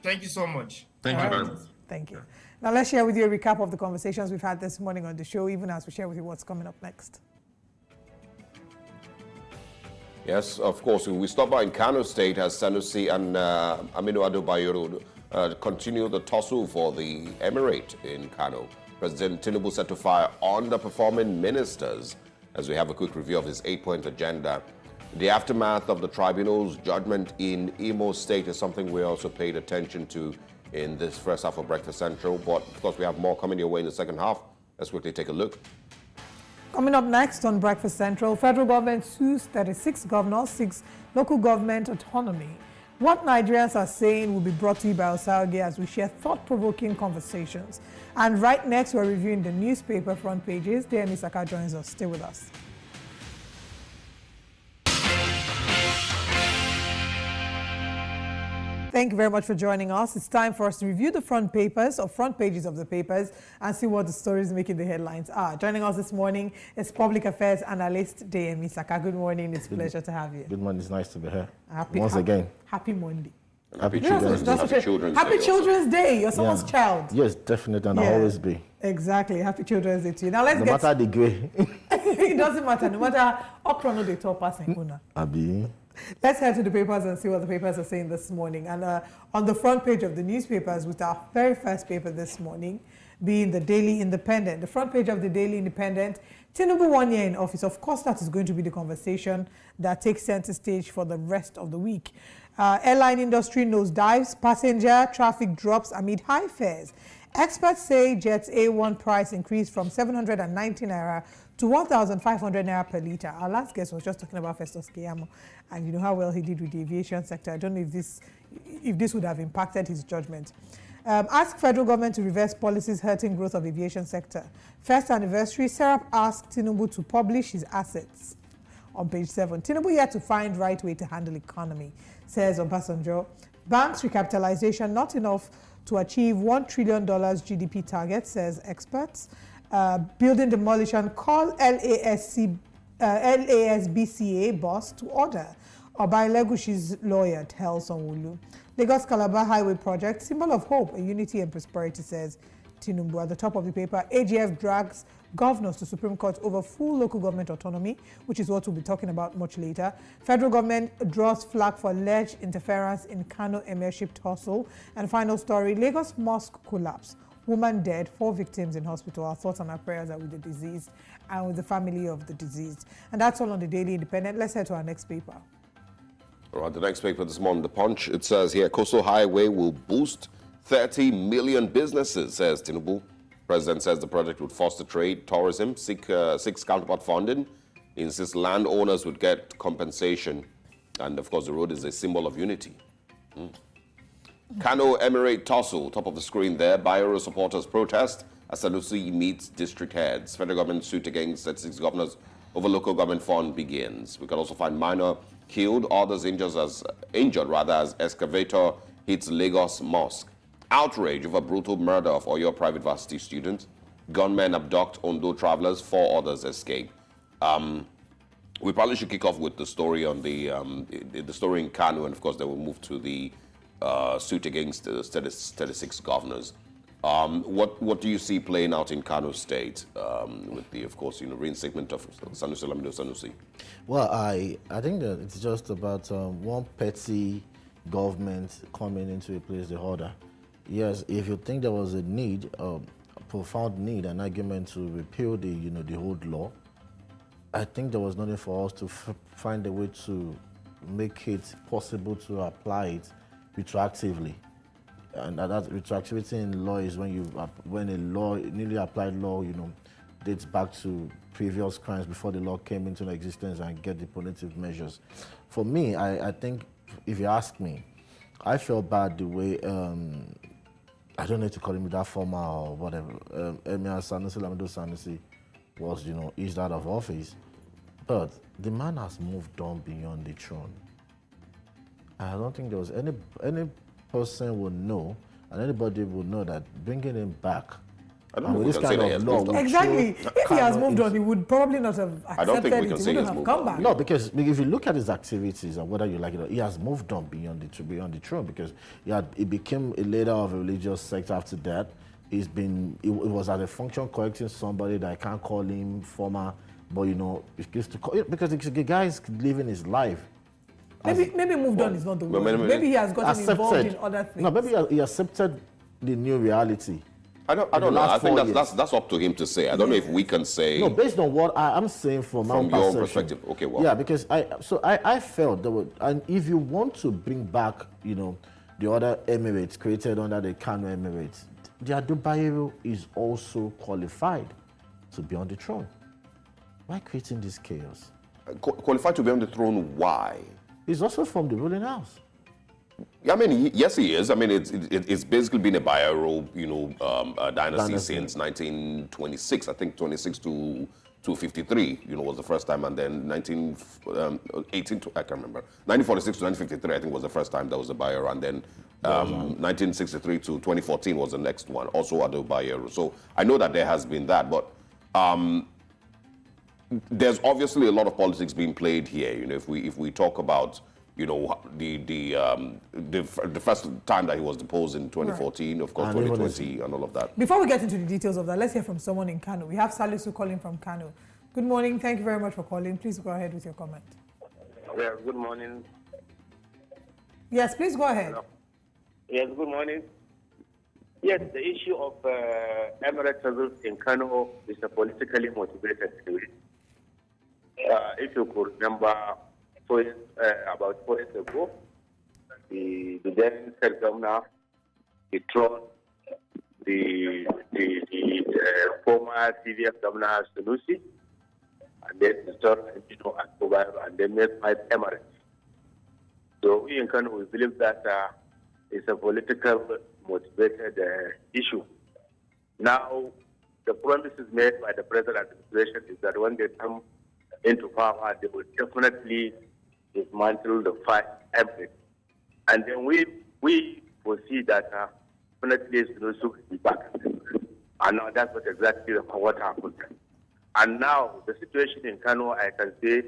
Thank you so much. Thank you very much. Thank you. Now let's share with you a recap of the conversations we've had this morning on the show, even as we share with you what's coming up next. Yes, of course. We stop by in Kano State as Sanusi and Aminu Ado Bayero continue the tussle for the emirate in Kano. President Tinubu set to fire underperforming ministers as we have a quick review of his 8-point agenda. The aftermath of the tribunal's judgment in Imo State is something we also paid attention to in this first half of Breakfast Central. But, of course, we have more coming your way in the second half. Let's quickly take a look. Coming up next on Breakfast Central, federal government sues 36 governors, 6 local government autonomy. What Nigerians are saying will be brought to you by Osauge as we share thought-provoking conversations. And right next, we're reviewing the newspaper front pages. Demi Saka joins us. Stay with us. Thank you very much for joining us. It's time for us to review the front pages of the papers and see what the stories making the headlines are. Joining us this morning is public affairs analyst Demi Saka. Good morning. It's a pleasure to have you. Good morning. It's nice to be here once again. Happy Monday. Happy Children's Day. Happy Children's Day. You're someone's child. Yes, definitely, and I'll always be. Exactly. Happy Children's Day to you. Now let's no matter the grade. It doesn't matter. No matter okra no dey top pass in Kuna. Abi. Let's head to the papers and see what the papers are saying this morning. And on the front page of the newspapers, with our very first paper this morning being the Daily Independent. The front page of the Daily Independent, Tinubu 1 year in office. Of course, that is going to be the conversation that takes center stage for the rest of the week. Airline industry nosedives, passenger traffic drops amid high fares. Experts say Jet's A1 price increased from 790 naira to 1,500 naira per litre. Our last guest was just talking about Festus Keyamo, and you know how well he did with the aviation sector. I don't know if this would have impacted his judgment. Ask federal government to reverse policies hurting growth of aviation sector. First anniversary, Serap asked Tinubu to publish his assets. On page 7, Tinubu yet to find right way to handle economy, says Obasanjo. Banks recapitalization not enough to achieve $1 trillion GDP target, says experts. Building demolition, call LASBCA boss to order. Obai Legushi's lawyer tells Onwulu. Lagos-Calabar highway project, symbol of hope, unity and prosperity, says Tinubu. At the top of the paper, AGF drags governors to Supreme Court over full local government autonomy, which is what we'll be talking about much later. Federal government draws flag for alleged interference in Kano emirship tussle. And final story, Lagos Mosque collapse. Woman dead, 4 victims in hospital. Our thoughts and our prayers are with the deceased and with the family of the deceased. And that's all on the Daily Independent. Let's head to our next paper. All right, the next paper this morning, The Punch, it says here, Coastal Highway will boost 30 million businesses, says Tinubu. President says the project would foster trade, tourism, seek counterpart funding, insists landowners would get compensation, and of course the road is a symbol of unity. Kano Emirate tussle, top of the screen there. Bayero supporters protest as Sanusi meets district heads. Federal government suit against 36 governors over local government fund begins. We can also find minor killed, others injured as excavator hits Lagos Mosque. Outrage over brutal murder of Oyo private varsity student. Gunmen abduct Ondo travelers, 4 others escape. We probably should kick off with the story on the story in Kano, and of course then we'll move to the suit against the 36 governors. What do you see playing out in Kano State with the, of course, reinstatement of Sanusi Lamido Sanusi? Well, I think that it's just about one petty government coming into a place the order. Yes, if you think there was a need, a profound need, an argument to repeal the the old law, I think there was nothing for us to find a way to make it possible to apply it retroactively. And that retroactivity in law is when a law, newly applied law, dates back to previous crimes before the law came into existence and get the punitive measures. For me, I think, if you ask me, I felt bad the way, I don't need to call him that former or whatever, Emir Sanusi Lamido Sanusi was, eased out of office. But the man has moved on beyond the throne. I don't think there was any person would know, and anybody would know that bringing him back. I don't know if we can say that he has moved on. Exactly. If he has moved on, he would probably not have accepted I don't think we can say he he wouldn't has have moved come on. back. No, because if you look at his activities and whether you like it or not, he has moved on beyond the throne, because he became a leader of a religious sect after that. He was at a function correcting somebody that I can't call him former, but because the guy is living his life. Maybe moved on is not the word. Maybe he has gotten involved in other things. No, maybe he accepted the new reality. I don't know. I think that's up to him to say. I don't know if we can say. No, based on what I'm saying from my your own perspective. Okay, well. Yeah, because I felt that and if you want to bring back, the other emirates created under the Kano Emirates, the Ado-Bayero is also qualified to be on the throne. Why creating this chaos? Qualified to be on the throne, why? He's also from the ruling house. I mean, yes, he is. I mean, it's basically been a Bayero, dynasty since 1926. I think 26 to 53, was the first time, and then 1918 to, I can't remember. 1946 to 1953, I think, was the first time there was a Bayero, and then 1963 to 2014 was the next one, also Ado Bayero. So I know that there has been that, but there's obviously a lot of politics being played here. If we talk about the first time that he was deposed in 2014, right. Of course, 2020 and all of that. Before we get into the details of that, let's hear from someone in Kano. We have Salisu calling from Kano. Good morning. Thank you very much for calling. Please go ahead with your comment. Yeah, good morning. Yes, please go ahead. Hello. Yes, good morning. Yes, the issue of Emirate travels in Kano is a politically motivated issue. If you could remember, about 4 years ago, the then state governor, the throne, the former CVF governor Sanusi, and then the third, and then made 5 emirates. So we in Kano, we believe that it's a political motivated issue. Now, the promises made by the present administration is that when they come into power, they will definitely dismantle the 5 emirates. And then we foresee that definitely Sanusi will be back. And now that's exactly what happened. And now the situation in Kano, I can say,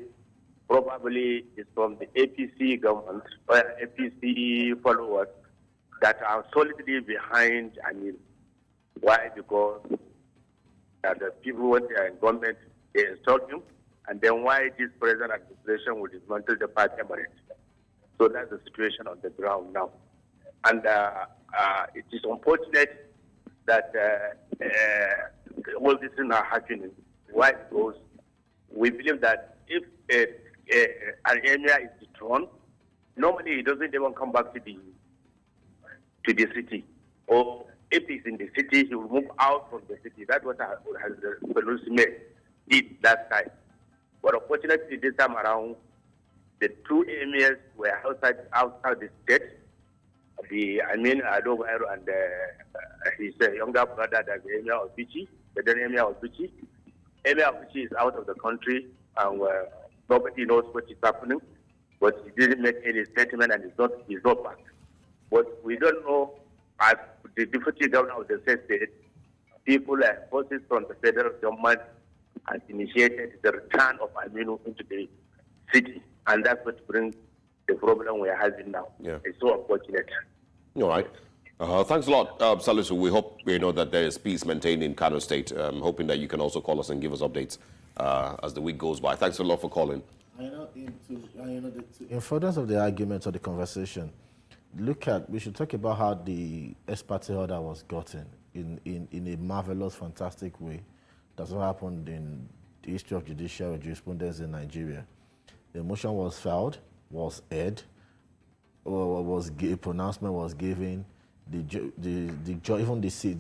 probably is from the APC government or APC followers that are solidly behind. I mean, why? Because the people, when they are in government, they install him. And then why this present administration will dismantle the 5 emirates. So that's the situation on the ground now. And it is unfortunate that all these things are happening. Why? Because we believe that if an emir is dethroned, normally he doesn't even come back to the city. Or if he's in the city, he will move out from the city. That's what Sanusi did last time. But unfortunately, this time around, the 2 emirs were outside the state. Ado Bayero and his younger brother, that's the emir of Bichi, the then emir of Bichi. Emir of Bichi is out of the country, and nobody knows what is happening. But he didn't make any statement, and he's not back. But we don't know, as the deputy governor of the state, people and forces from the federal government has initiated the return of Aminu into the city. And that's what brings the problem we are having now. Yeah. It's so unfortunate. All right. Thanks a lot, Salisu. We hope that there is peace maintained in Kano State. Hoping that you can also call us and give us updates as the week goes by. Thanks a lot for calling. In furtherance of the argument or the conversation, we should talk about how the ex parte order was gotten in a marvelous, fantastic way. That's what happened in the history of judicial jurisprudence in Nigeria. The motion was filed, was aired, a pronouncement was given. The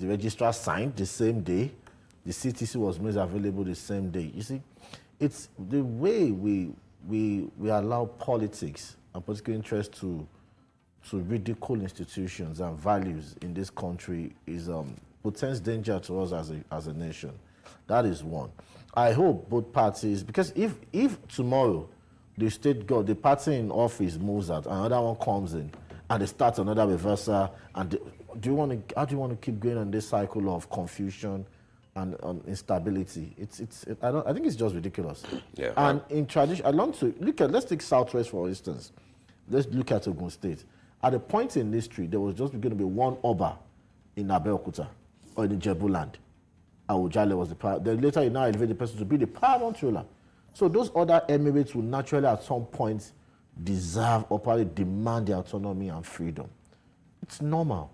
registrar signed the same day. The CTC was made available the same day. You see, it's the way we allow politics and political interest to ridicule institutions and values in this country is portends danger to us as a nation. That is one. I hope both parties, because if tomorrow the party in office moves out, another one comes in, and they start another reversal, and how do you want to keep going on this cycle of confusion and instability? I think it's just ridiculous. Yeah. And in tradition, let's take Southwest for instance. Let's look at Ogun State. At a point in history, there was just going to be one Oba in Abeokuta or in Ijebu land. Awujale was the power. Then later, you now elevate the person to be the paramount ruler. So those other emirates will naturally, at some point, deserve or probably demand their autonomy and freedom. It's normal.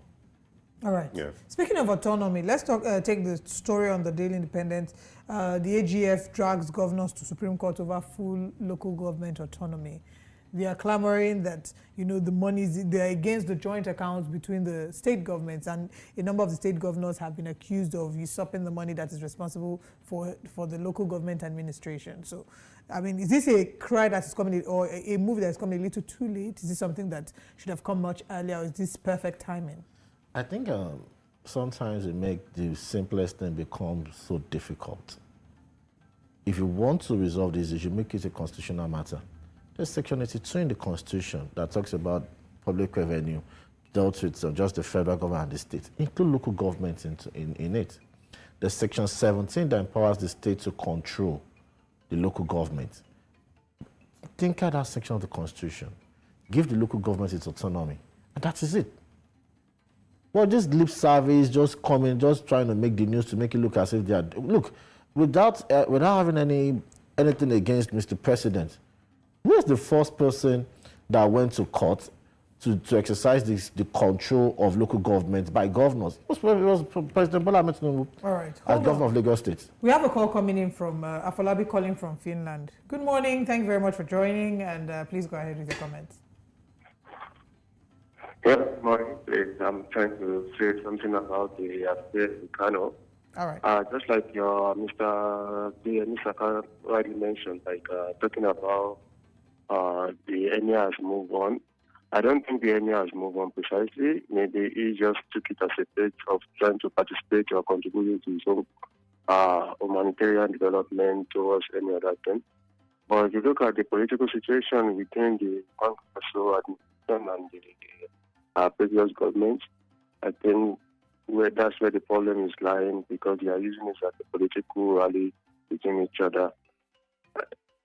All right. Yeah. Speaking of autonomy, let's take the story on the Daily Independent. The AGF drags governors to Supreme Court over full local government autonomy. They are clamoring that, the monies, they're against the joint accounts between the state governments, and a number of the state governors have been accused of usurping the money that is responsible for the local government administration. So, I mean, is this a cry that is coming, or a move that is coming a little too late? Is this something that should have come much earlier, or is this perfect timing? I think sometimes it makes the simplest thing become so difficult. If you want to resolve this issue, make it a constitutional matter. There's Section 82 in the Constitution that talks about public revenue dealt with just the federal government and the state. Include local governments in it. There's Section 17 that empowers the state to control the local government. Think of that section of the Constitution. Give the local government its autonomy. And that is it. Well, just lip service, just coming, just trying to make the news to make it look as if they are... Look, without having anything against Mr. President, who is the first person that went to court to exercise the control of local government by governors? It was President Bola Tinubu, all right, as governor of Lagos State. We have a call coming in from Afolabi calling from Finland. Good morning. Thank you very much for joining, and please go ahead with your comments. Yeah, good morning. I'm trying to say something about the affair in Kano. All right. Just like your Mr. Nisaka already mentioned, talking about the emir has moved on. I don't think the emir has moved on precisely. Maybe he just took it as a pledge of trying to participate or contribute to his own humanitarian development towards any other thing. But if you look at the political situation within the Congress and the previous government, I think that's where the problem is lying, because they are using it as a political rally between each other.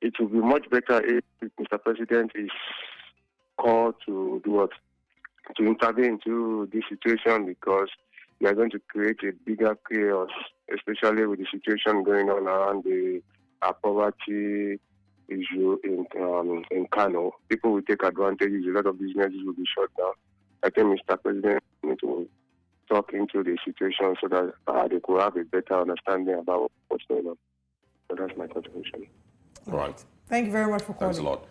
It would be much better if Mr. President is called to do what? To intervene into this situation, because we are going to create a bigger chaos, especially with the situation going on around the poverty issue in Kano. People will take advantage. A lot of businesses will be shut down. I think Mr. President needs to talk into the situation so that they could have a better understanding about what's going on. So that's my contribution. All right. Thanks very much for calling. Thanks a lot.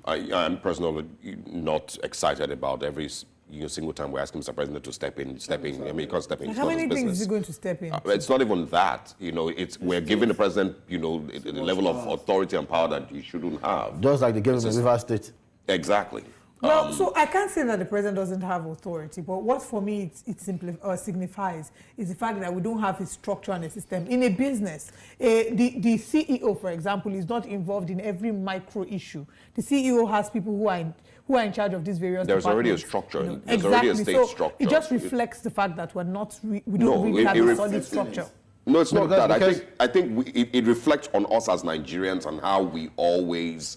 I am personally not excited about every single time we ask Mr. President to step in. I mean, he can't step in. How many things is he going to step in? It's not even that. We're giving the president, the level of authority and power that he shouldn't have. Just like the government of Rivers State. Exactly. Well, so I can't say that the president doesn't have authority, but what for me it signifies is the fact that we don't have a structure and a system. In a business, the CEO, for example, is not involved in every micro issue. The CEO has people who are in charge of these various There's already a structure. There's already a state structure. It just reflects the fact that we don't really have a solid structure. No, it's not that. I think it reflects on us as Nigerians and how we always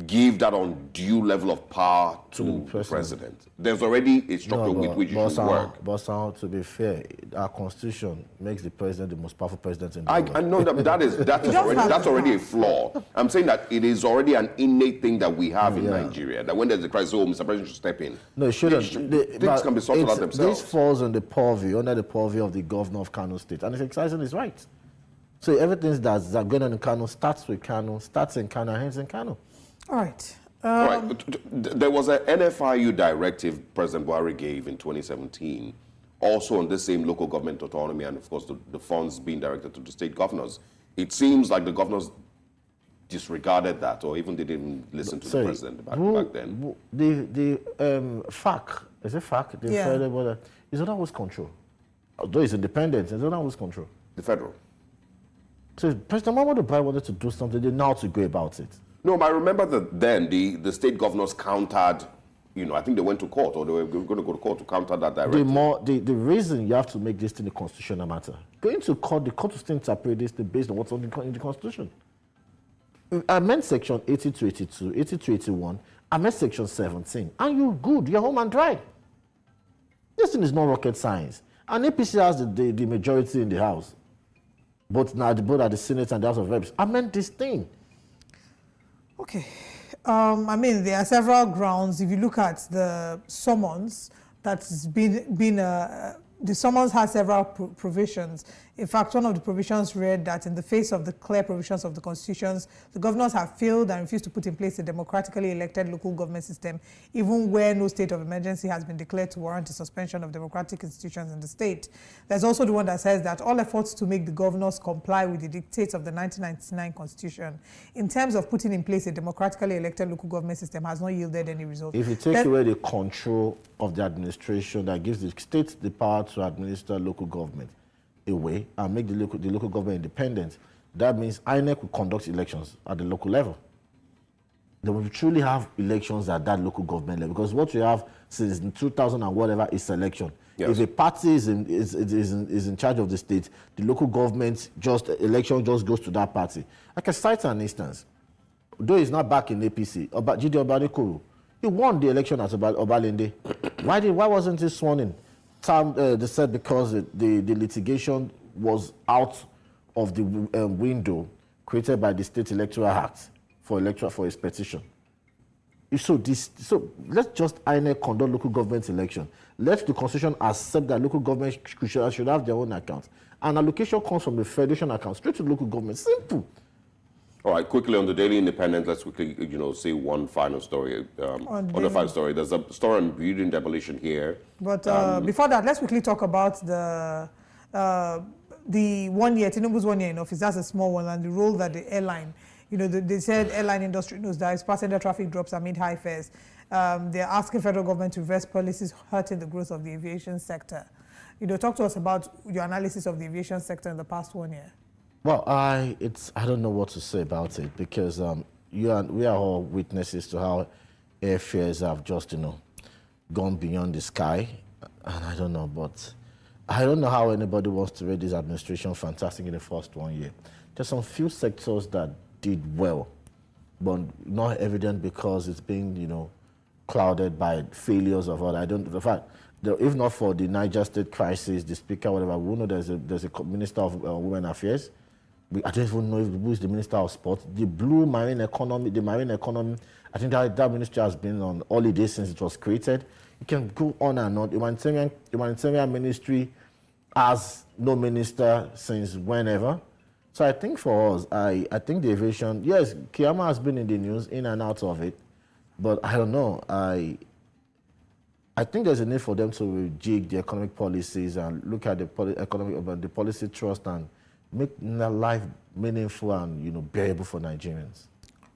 give that undue level of power to the president. There's already a structure with which it should work. But to be fair, our constitution makes the president the most powerful president in the world. I know that's already a flaw. I'm saying that it is already an innate thing that we have in Nigeria, that when there's a crisis, Mr. President should step in. No, it shouldn't. Things can be sorted out themselves. This falls under the purview of the governor of Kano State, and he's exercising his rights. So everything that's going on in Kano starts with Kano, starts in Kano, ends in Kano. All right. All right. There was an NFIU directive President Buhari gave in 2017, also on this same local government autonomy, and of course the funds being directed to the state governors. It seems like the governors disregarded that, or even they didn't listen to the president back then. The FAC, is it FAC? The federal, is under whose control? Although it's independent, it's under whose control? The federal. So President Muhammadu Buhari wanted to do something, they know how to go about it. No, but I remember that then the state governors countered, I think they went to court, or they were going to go to court to counter that directive. The reason you have to make this thing a constitutional matter, going to court, the court will still interpret this based on what's in the constitution. Amend section 80 to 82, 80 to 81, amend section 17, and you're good, you're home and dry. This thing is not rocket science. And APC has the majority in the House, both at the Senate and the House of Reps. Amend this thing. Okay. I mean, there are several grounds. If you look at the summons that's been the summons has several provisions. In fact, one of the provisions read that in the face of the clear provisions of the constitutions, the governors have failed and refused to put in place a democratically elected local government system, even where no state of emergency has been declared to warrant a suspension of democratic institutions in the state. There's also the one that says that all efforts to make the governors comply with the dictates of the 1999 constitution in terms of putting in place a democratically elected local government system has not yielded any result. If you take away the control of the administration that gives the state the power to administer local government away and make the local government independent, that means INEC will conduct elections at the local level. They will truly have elections at that local government level, because what we have since 2000 and whatever is selection. Yes. If a party is in charge of the state, the local government election just goes to that party. I can cite an instance. Though he's not back in APC, Jide Obanikoro, he won the election at Obalende. Why wasn't he sworn in? They said because the litigation was out of the window created by the State Electoral Act for his petition. So let's just INEC conduct local government election. Let the constitution accept that local government should have their own account. And allocation comes from the federation account straight to the local government. Simple. All right, quickly on the Daily Independent, let's quickly, say one final story. On the final story, there's a story on building demolition here. But before that, let's quickly talk about the 1 year, Tinubu's 1 year in office. That's a small one, and the role that the airline, they said airline industry knows that as passenger traffic drops amid high fares. They're asking federal government to reverse policies hurting the growth of the aviation sector. Talk to us about your analysis of the aviation sector in the past 1 year. Well, I don't know what to say about it, because we are all witnesses to how airfares have just gone beyond the sky, and I don't know, but I don't know how anybody wants to rate this administration fantastic in the first 1 year. There's some few sectors that did well, but not evident because it's being clouded by failures of other. The fact, if not for the Niger State crisis, the speaker, whatever, we know there's a minister of women affairs. I don't even know who is the Minister of Sport. The marine economy, I think that ministry has been on holiday since it was created. You can go on and on. The humanitarian ministry has no minister since whenever. So I think for us, I think the aviation, yes, Kiyama has been in the news, in and out of it, but I don't know. I think there's a need for them to rejig the economic policies and look at the policy trust and make life meaningful and bearable for Nigerians.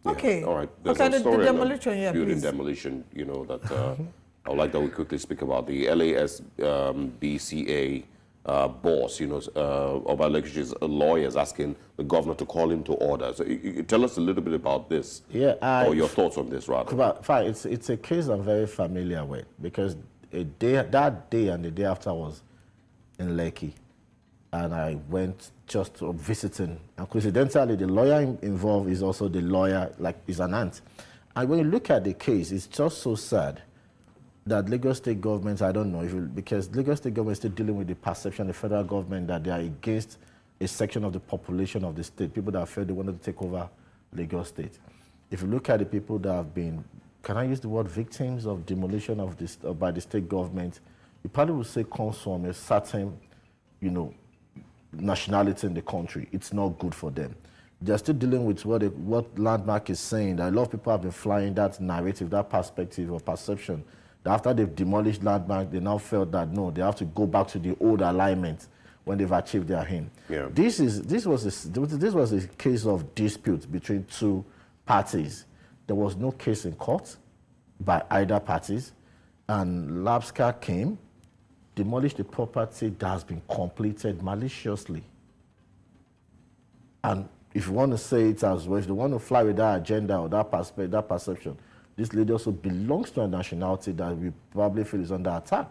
Yeah. Okay. All right. There's a story the demolition, building demolition. That I would like that we quickly speak about the LASBCA boss. Obalechi's lawyers asking the governor to call him to order. So tell us a little bit about this. Yeah. Or your thoughts on this, rather. Fine. It's a case I'm very familiar with, because that day and the day after was in Lekki. And I went just visiting. And coincidentally, the lawyer involved is also the lawyer, is an aunt. And when you look at the case, it's just so sad that Lagos State government, I don't know, because Lagos State government is still dealing with the perception of the federal government that they are against a section of the population of the state, people that felt they wanted to take over Lagos State. If you look at the people that have been, can I use the word victims of demolition of this by the state government, you probably would say comes from a certain, nationality in the country. It's not good for them. They're still dealing with what Landmark is saying, that a lot of people have been flying that narrative, that perspective or perception, that after they've demolished Landmark, they now felt that, no, they have to go back to the old alignment when they've achieved their aim. Yeah. This was a case of dispute between two parties. There was no case in court by either parties, and Labska came, demolished the property that has been completed maliciously. And if you want to say it as well, if they want to fly with that agenda or that perception, this lady also belongs to a nationality that we probably feel is under attack.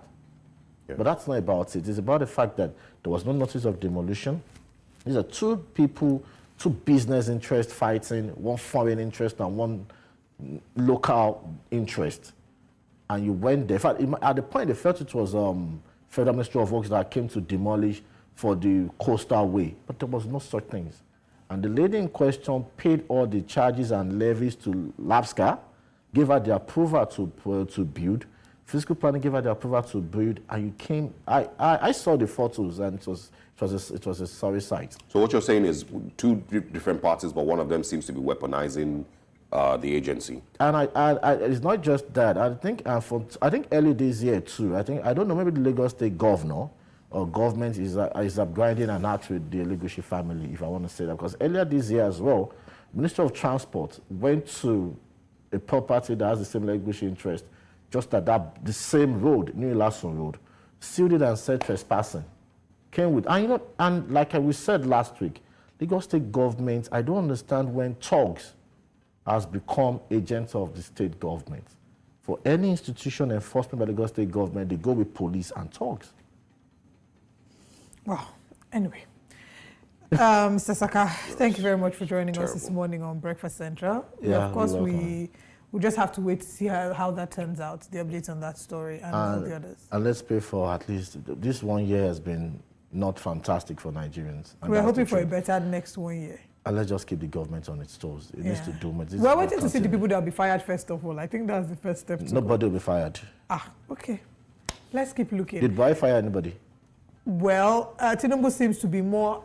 Yeah. But that's not about it. It's about the fact that there was no notice of demolition. These are two people, two business interests fighting, one foreign interest and one local interest. And you went there. In fact, at the point they felt it was Federal Ministry of Works that came to demolish for the coastal way, but there was no such things. And the lady in question paid all the charges and levies to Labska, gave her the approval to build. Physical planning gave her the approval to build, and you came. I saw the photos, and it was a sorry sight. So what you're saying is two different parties, but one of them seems to be weaponizing the agency. And it's not just that. I think early this year too. I don't know. Maybe the Lagos State governor or government is upgrading an act with the Legoshi family, if I want to say that, because earlier this year as well, Minister of Transport went to a property that has the same Legoshi interest, just at the same road, New Ilasun Road, sealed it and said trespassing. Came with, and like we said last week, Lagos State government, I don't understand when thugs has become agents of the state government. For any institution enforcement by the Lagos State government, they go with police and thugs. Wow. Anyway, Mr. Saka, thank you very much for joining us this morning on Breakfast Central. Yeah, of course, we just have to wait to see how that turns out, the updates on that story and all the others. And let's pray for at least this 1 year has been not fantastic for Nigerians. We're hoping for a better next 1 year. And let's just keep the government on its toes. It needs to do more. We're waiting to see the people that will be fired first of all. I think that's the first step. Nobody will be fired. Okay. Let's keep looking. Did Buhari fire anybody? Well, Tinubu seems to be more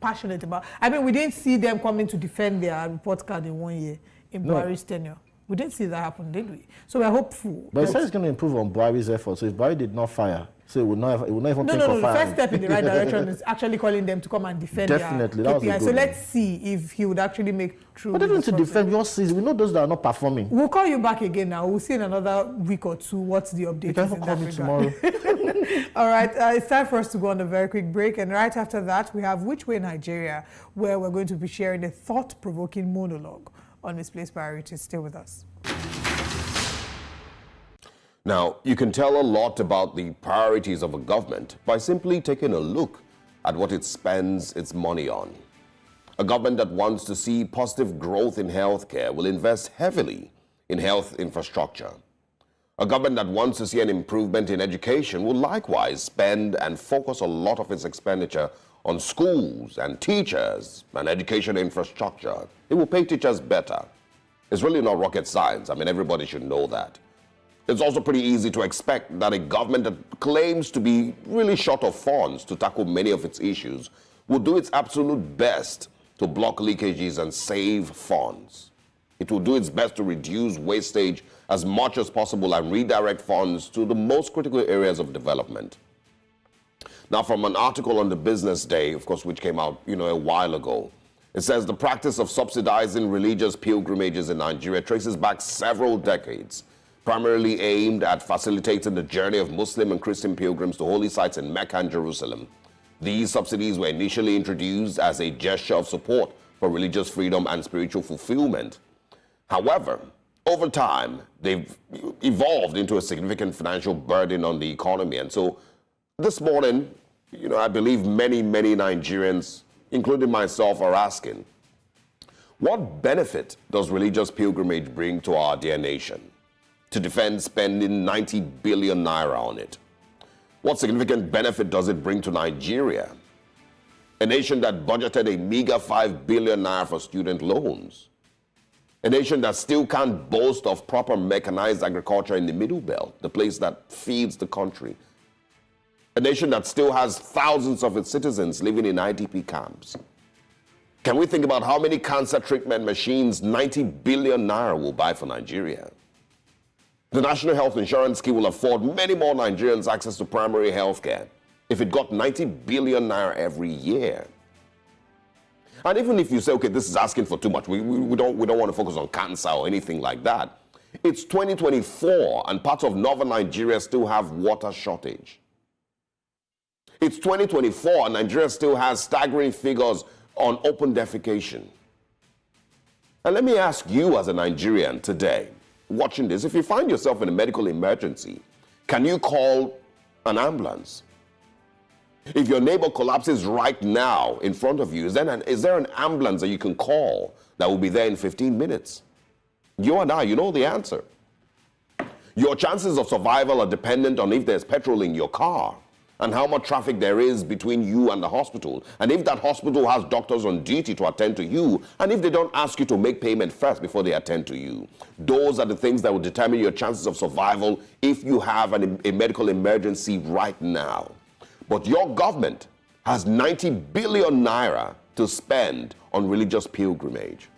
passionate about. We didn't see them coming to defend their report card in 1 year in Buhari's tenure. We didn't see that happen, did we? So we're hopeful. But it says it's going to improve on Buhari's efforts. So if Buhari did not fire, so it would not even think of firing. The first step in the right direction is actually calling them to come and defend their KPI. So let's see if he would actually make true. But even to defend your season, we know those that are not performing. We'll call you back again now. We'll see in another week or two what's the update. You can call me tomorrow. All right, it's time for us to go on a very quick break. And right after that, we have Which Way Nigeria, where we're going to be sharing a thought-provoking monologue on misplaced priorities. Stay with us. Now, you can tell a lot about the priorities of a government by simply taking a look at what it spends its money on. A government that wants to see positive growth in healthcare will invest heavily in health infrastructure. A government that wants to see an improvement in education will likewise spend and focus a lot of its expenditure on schools and teachers and education infrastructure. It will pay teachers better. It's really not rocket science. Everybody should know that. It's also pretty easy to expect that a government that claims to be really short of funds to tackle many of its issues will do its absolute best to block leakages and save funds. It will do its best to reduce wastage as much as possible and redirect funds to the most critical areas of development. Now, from an article on the Business Day, of course, which came out, a while ago, it says the practice of subsidizing religious pilgrimages in Nigeria traces back several decades, primarily aimed at facilitating the journey of Muslim and Christian pilgrims to holy sites in Mecca and Jerusalem. These subsidies were initially introduced as a gesture of support for religious freedom and spiritual fulfillment. However, over time, they've evolved into a significant financial burden on the economy. And so this morning, I believe many Nigerians, including myself, are asking, What benefit does religious pilgrimage bring to our dear nation? To defend spending 90 billion naira on it. What significant benefit does it bring to Nigeria? A nation that budgeted a meager 5 billion naira for student loans. A nation that still can't boast of proper mechanized agriculture in the Middle Belt, the place that feeds the country. A nation that still has thousands of its citizens living in IDP camps. Can we think about how many cancer treatment machines 90 billion naira will buy for Nigeria? The National Health Insurance Scheme will afford many more Nigerians access to primary health care if it got 90 billion naira every year. And even if you say, okay, this is asking for too much, we don't want to focus on cancer or anything like that. It's 2024 and parts of northern Nigeria still have water shortage. It's 2024 and Nigeria still has staggering figures on open defecation. And let me ask you as a Nigerian today, watching this, if you find yourself in a medical emergency, can you call an ambulance? If your neighbor collapses right now in front of you, is there an ambulance that you can call that will be there in 15 minutes? You and I, you know the answer. Your chances of survival are dependent on if there's petrol in your car and how much traffic there is between you and the hospital, and if that hospital has doctors on duty to attend to you, and if they don't ask you to make payment first before they attend to you. Those are the things that will determine your chances of survival if you have a medical emergency right now. But your government has 90 billion naira to spend on religious pilgrimage.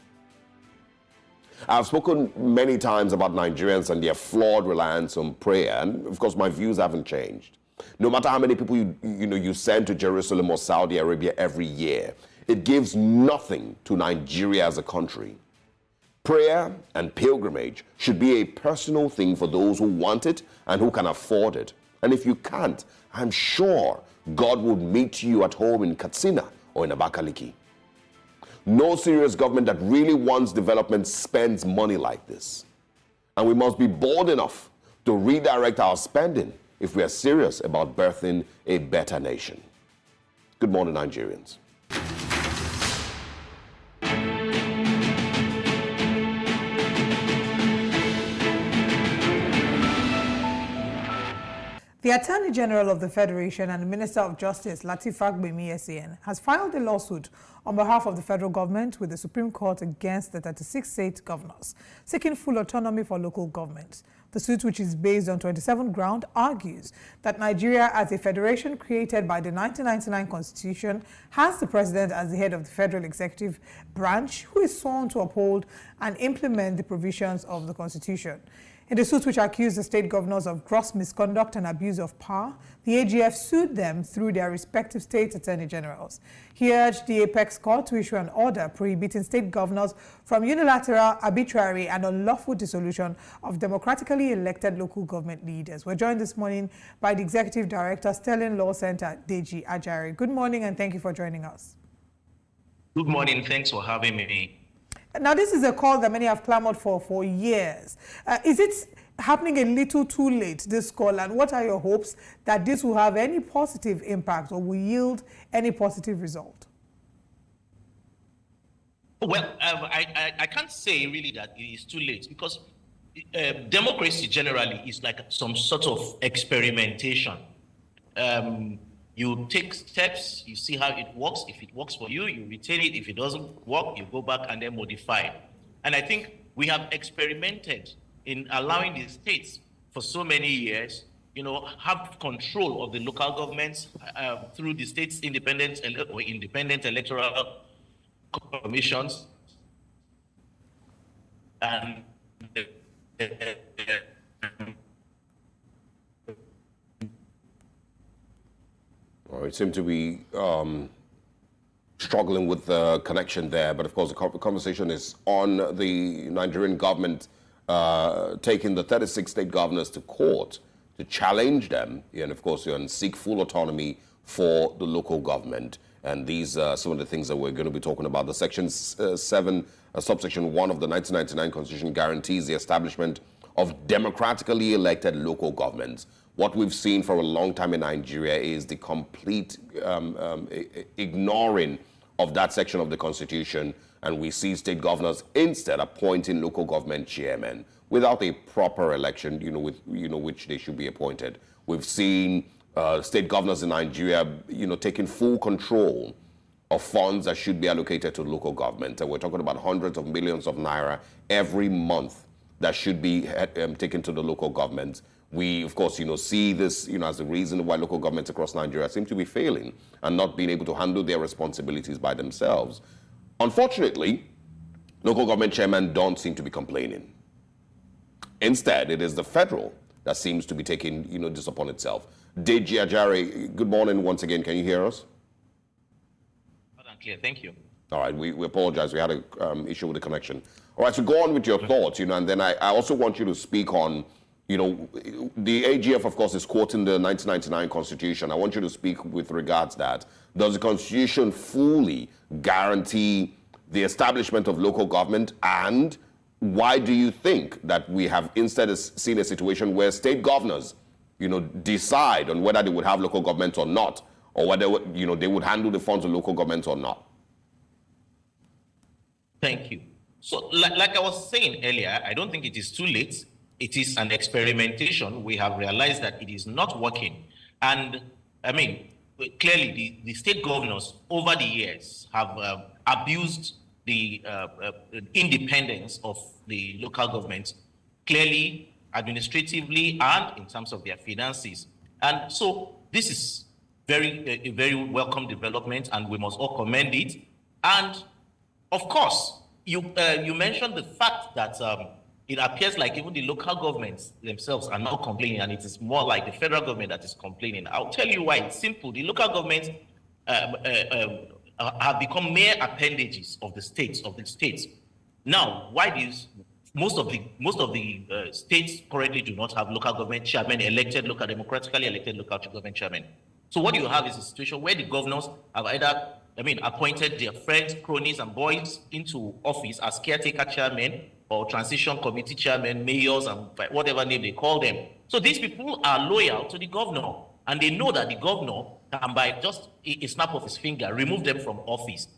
I've spoken many times about Nigerians and their flawed reliance on prayer, and of course my views haven't changed. No matter how many people you send to Jerusalem or Saudi Arabia every year, it gives nothing to Nigeria as a country. Prayer and pilgrimage should be a personal thing for those who want it and who can afford it. And if you can't, I'm sure God would meet you at home in Katsina or in Abakaliki. No serious government that really wants development spends money like this. And we must be bold enough to redirect our spending if we are serious about birthing a better nation. Good morning, Nigerians. The Attorney General of the Federation and the Minister of Justice, Lateef Fagbemi, has filed a lawsuit on behalf of the federal government with the Supreme Court against the 36 state governors, seeking full autonomy for local governments. The suit, which is based on 27 grounds, argues that Nigeria, as a federation created by the 1999 Constitution, has the president as the head of the federal executive branch, who is sworn to uphold and implement the provisions of the Constitution. In the suit, which accused the state governors of gross misconduct and abuse of power, the AGF sued them through their respective state attorney generals. He urged the Apex Court to issue an order prohibiting state governors from unilateral, arbitrary, and unlawful dissolution of democratically elected local government leaders. We're joined this morning by the Executive Director, Sterling Law Center, Deji Ajare. Good morning, and thank you for joining us. Good morning. Thanks for having me. Now, this is a call that many have clamored for years. Is it happening a little too late, this call, and what are your hopes that this will have any positive impact or will yield any positive result? Well, I can't say really that it is too late, because democracy generally is like some sort of experimentation. You take steps, you see how it works. If it works for you, you retain it. If it doesn't work, you go back and then modify it. And I think we have experimented in allowing the states for so many years, have control of the local governments through the state's independent electoral commissions. And it seemed to be struggling with the connection there, but of course the conversation is on the Nigerian government taking the 36 state governors to court to challenge them, and of course seek full autonomy for the local government. And these are some of the things that we're going to be talking about. The Section 7, subsection 1 of the 1999 Constitution guarantees the establishment of democratically elected local governments. What we've seen for a long time in Nigeria is the complete ignoring of that section of the Constitution, and we see state governors instead appointing local government chairmen without a proper election, which they should be appointed. We've seen state governors in Nigeria, taking full control of funds that should be allocated to local government. And we're talking about hundreds of millions of naira every month that should be taken to the local government. We, of course, see this, as the reason why local governments across Nigeria seem to be failing and not being able to handle their responsibilities by themselves. Unfortunately, local government chairmen don't seem to be complaining. Instead, it is the federal that seems to be taking, this upon itself. Jere, good morning once again. Can you hear us? Clear. Thank you. All right, we apologize. We had an issue with the connection. All right, so go on with your thoughts, and then I also want you to speak on, the AGF, of course, is quoting the 1999 Constitution. I want you to speak with regards to that. Does the Constitution fully guarantee the establishment of local government, and why do you think that we have instead seen a situation where state governors, decide on whether they would have local government or not, or whether, they would handle the funds of local governments or not? Thank you. So, like I was saying earlier, I don't think it is too late. It is an experimentation. We have realized that it is not working. And, clearly, the state governors over the years have abused the independence of the local government, clearly, administratively, and in terms of their finances. And so, this is a very welcome development, and we must all commend it. And of course, you mentioned the fact that it appears like even the local governments themselves are now complaining, and it is more like the federal government that is complaining. I'll tell you why. It's simple. The local governments have become mere appendages of the states. Now, why this? Most of the states currently do not have local government chairmen democratically elected local government chairmen. So what you have is a situation where the governors have either, appointed their friends, cronies, and boys into office as caretaker chairmen or transition committee chairmen, mayors, and whatever name they call them. So these people are loyal to the governor, and they know that the governor can, by just a snap of his finger, remove them from office.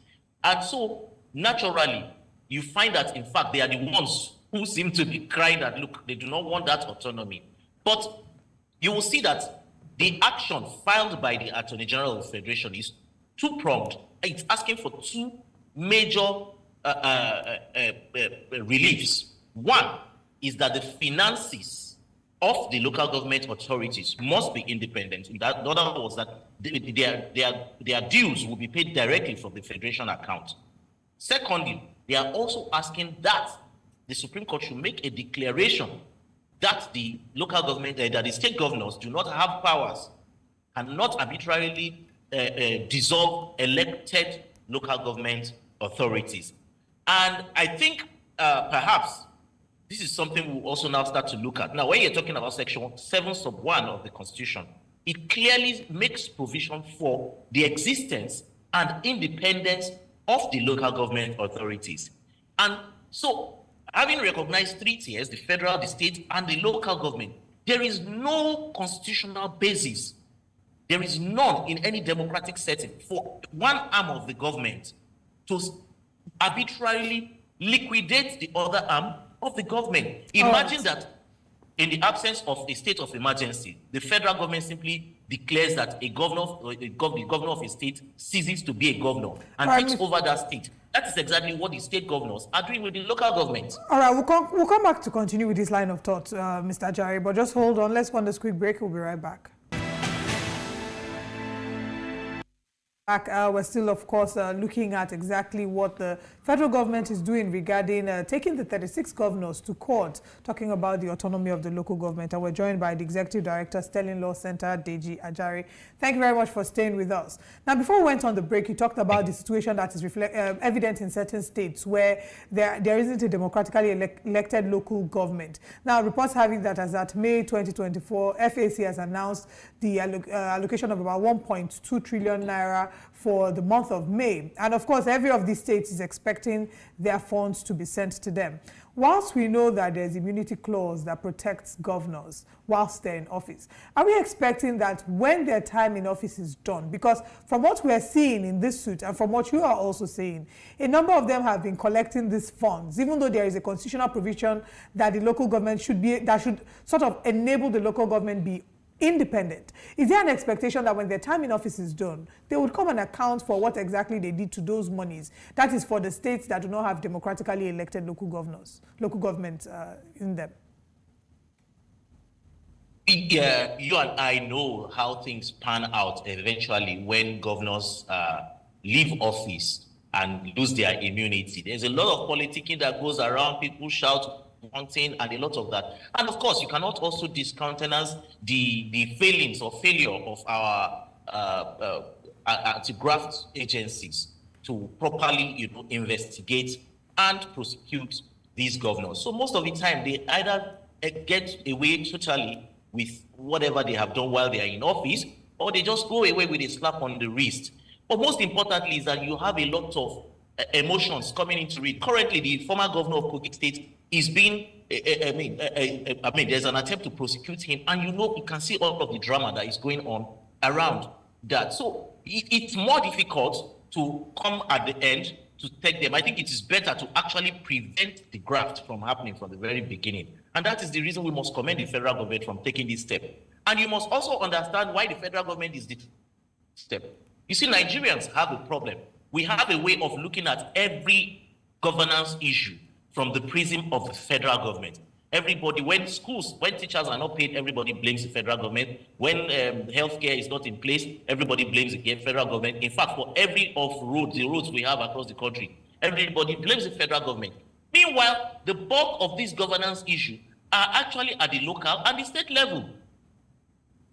And so, naturally, you find that, in fact, they are the ones who seem to be crying that, look, they do not want that autonomy. But you will see that the action filed by the Attorney General of the Federation is two-pronged. It's asking for two major reliefs. One is that the finances of the local government authorities must be independent. In other words, that their dues will be paid directly from the Federation account. Secondly, they are also asking that the Supreme Court should make a declaration that the local government, that the state governors do not have powers and not arbitrarily dissolve elected local government authorities. And I think perhaps this is something we'll also now start to look at. Now, when you're talking about Section 7 sub 1 of the Constitution, it clearly makes provision for the existence and independence of the local government authorities. And so, having recognized three tiers, the federal, the state, and the local government, there is no constitutional basis. There is none in any democratic setting for one arm of the government to arbitrarily liquidate the other arm of the government. Imagine that in the absence of a state of emergency, the federal government simply declares that the governor of a state ceases to be a governor and takes over that state. That is exactly what the state governors are doing with the local government. All right, we'll come back to continue with this line of thought, Mr. Jere, but just hold on. Let's go on this quick break. We'll be right back. We're still, of course, looking at exactly what the federal government is doing regarding taking the 36 governors to court, talking about the autonomy of the local government. And we're joined by the Executive Director, Sterling Law Center, Deji Ajari. Thank you very much for staying with us. Now, before we went on the break, you talked about the situation that is evident in certain states where there isn't a democratically elected local government. Now, reports having that as at May 2024, FAC has announced the allocation of about 1.2 trillion naira for the month of May. And of course, every of these states is expecting their funds to be sent to them. Whilst we know that there's immunity clause that protects governors whilst they're in office, are we expecting that when their time in office is done, because from what we're seeing in this suit and from what you are also saying, a number of them have been collecting these funds, even though there is a constitutional provision that the local government should be, that should sort of enable the local government be independent. Is there an expectation that when their time in office is done, they would come and account for what exactly they did to those monies? That is for the states that do not have democratically elected local government in them. Yeah, you and I know how things pan out eventually when governors leave office and lose their immunity. There's a lot of politicking that goes around. People shout one thing and a lot of that. And of course, you cannot also discountenance the failings or failure of our anti-graft agencies to properly, investigate and prosecute these governors. So most of the time, they either get away totally with whatever they have done while they are in office, or they just go away with a slap on the wrist. But most importantly is that you have a lot of emotions coming into it. Currently, the former governor of Kogi State is being, there's an attempt to prosecute him, and you can see all of the drama that is going on around that. So it's more difficult to come at the end to take them. I think it is better to actually prevent the graft from happening from the very beginning. And that is the reason we must commend the federal government from taking this step. And you must also understand why the federal government is the step. You see, Nigerians have a problem. We have a way of looking at every governance issue from the prism of the federal government. Everybody, when teachers are not paid, everybody blames the federal government. When healthcare is not in place, everybody blames the federal government. In fact, for every the roads we have across the country, everybody blames the federal government. Meanwhile, the bulk of these governance issues are actually at the local and the state level.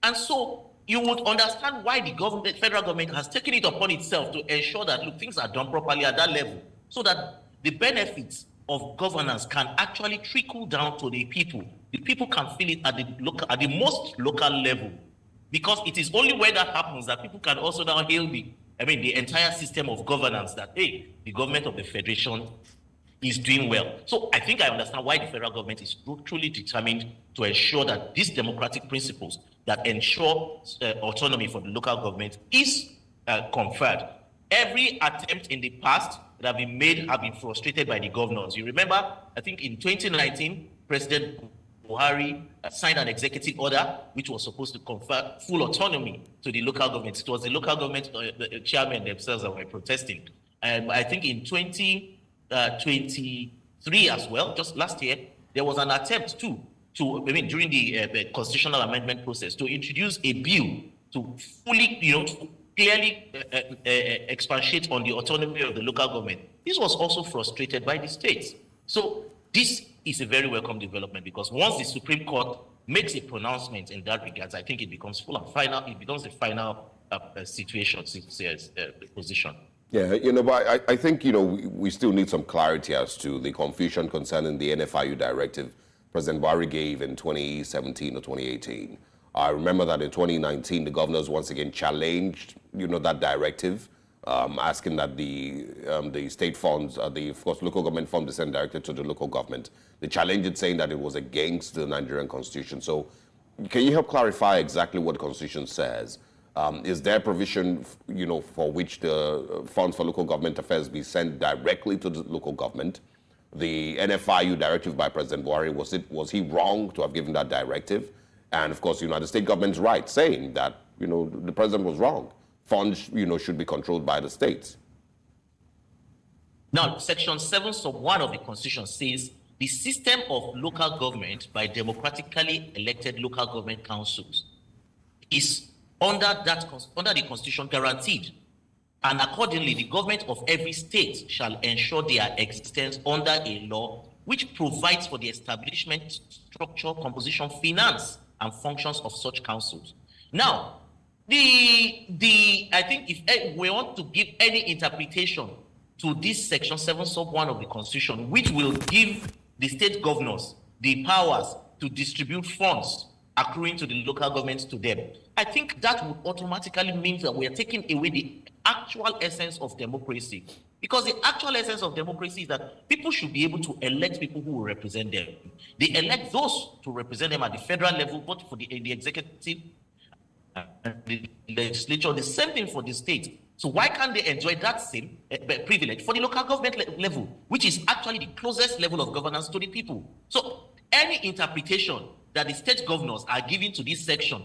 And so you would understand why the federal government has taken it upon itself to ensure that things are done properly at that level, so that the benefits of governance can actually trickle down to the people. The people can feel it at the most local level, because it is only when that happens that people can also now hail the entire system of governance that, hey, the government of the federation is doing well. So I think I understand why the federal government is truly determined to ensure that these democratic principles that ensure autonomy for the local government is conferred. Every attempt in the past that have been made have been frustrated by the governors. You remember, I think in 2019, President Buhari signed an executive order which was supposed to confer full autonomy to the local government. It was the local government chairmen themselves that were protesting. I think in 2023 as well, just last year, there was an attempt during the constitutional amendment process, to introduce a bill to fully, clearly expatiate on the autonomy of the local government. This was also frustrated by the states. So this is a very welcome development, because once the Supreme Court makes a pronouncement in that regard, I think it becomes full and final. It becomes the final position. Yeah, but I think, we still need some clarity as to the confusion concerning the NFIU directive President Buhari gave in 2017 or 2018. I remember that in 2019, the governors once again challenged, that directive, asking that the state funds, of course, local government funds be sent directly to the local government. They challenged it, saying that it was against the Nigerian constitution. So can you help clarify exactly what the constitution says? Is there provision, for which the funds for local government affairs be sent directly to the local government? The NFIU directive by President Buhari, was he wrong to have given that directive? And of course, the state government's right, saying that, the president was wrong. Funds, should be controlled by the states. Now, Section 7 sub 1 of the Constitution says the system of local government by democratically elected local government councils is under the Constitution guaranteed. And accordingly, the government of every state shall ensure their existence under a law which provides for the establishment, structure, composition, finance, and functions of such councils. Now, I think if we want to give any interpretation to this Section 7 sub 1 of the Constitution, which will give the state governors the powers to distribute funds accruing to the local governments to them, I think that would automatically mean that we are taking away the actual essence of democracy. Because the actual essence of democracy is that people should be able to elect people who will represent them. They elect those to represent them at the federal level, both for the executive and the legislature, the same thing for the state. So why can't they enjoy that same privilege for the local government level, which is actually the closest level of governance to the people? So any interpretation that the state governors are giving to this section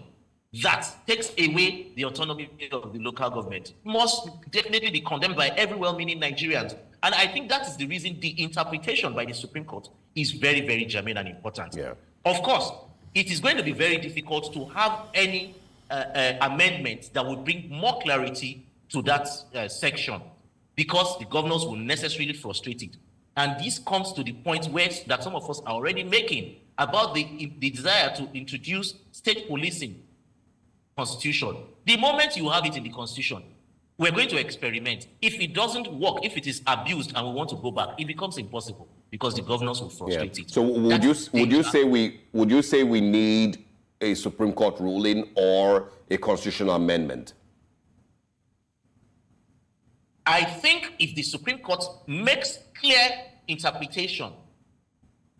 that takes away the autonomy of the local government must definitely be condemned by every well-meaning Nigerians. And I think that is the reason the interpretation by the Supreme Court is very, very germane and important. Yeah. Of course, it is going to be very difficult to have any amendments that would bring more clarity to that section, because the governors will necessarily frustrate it. And this comes to the point where that some of us are already making about the desire to introduce state policing constitution. The moment you have it in the constitution, we're going to experiment. If it doesn't work, if it is abused and we want to go back, it becomes impossible because the governors will frustrate it. So would you say we need a Supreme Court ruling or a constitutional amendment? I think if the Supreme Court makes clear interpretation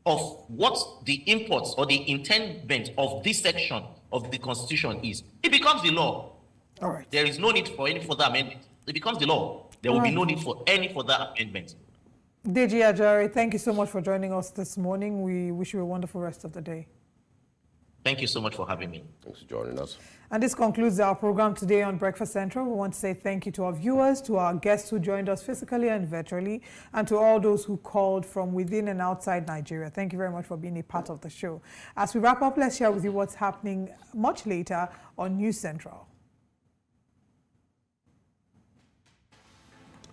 of what the imports or the intendment of this section of the Constitution is, it becomes the law. All right. There is no need for any further amendment. It becomes the law. There will be no need for any further amendment. Jere, thank you so much for joining us this morning. We wish you a wonderful rest of the day. Thank you so much for having me. Thanks for joining us. And this concludes our program today on Breakfast Central. We want to say thank you to our viewers, to our guests who joined us physically and virtually, and to all those who called from within and outside Nigeria. Thank you very much for being a part of the show. As we wrap up, let's share with you what's happening much later on News Central.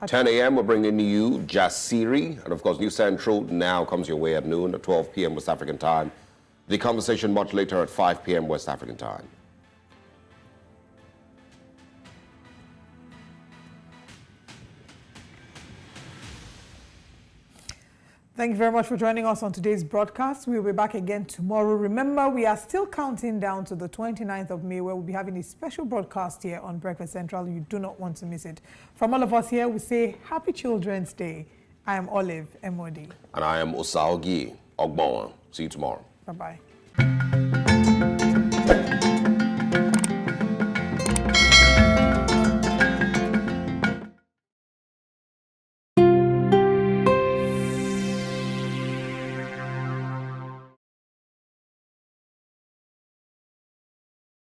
At 10 a.m., we're bringing you Jasiri. And of course, News Central now comes your way at noon, at 12 p.m. West African time. The conversation much later at 5 p.m. West African time. Thank you very much for joining us on today's broadcast. We'll be back again tomorrow. Remember, we are still counting down to the 29th of May, where we'll be having a special broadcast here on Breakfast Central. You do not want to miss it. From all of us here, we say Happy Children's Day. I am Olive Emodi. And I am Osaogi Ogbowan. See you tomorrow. Bye-bye.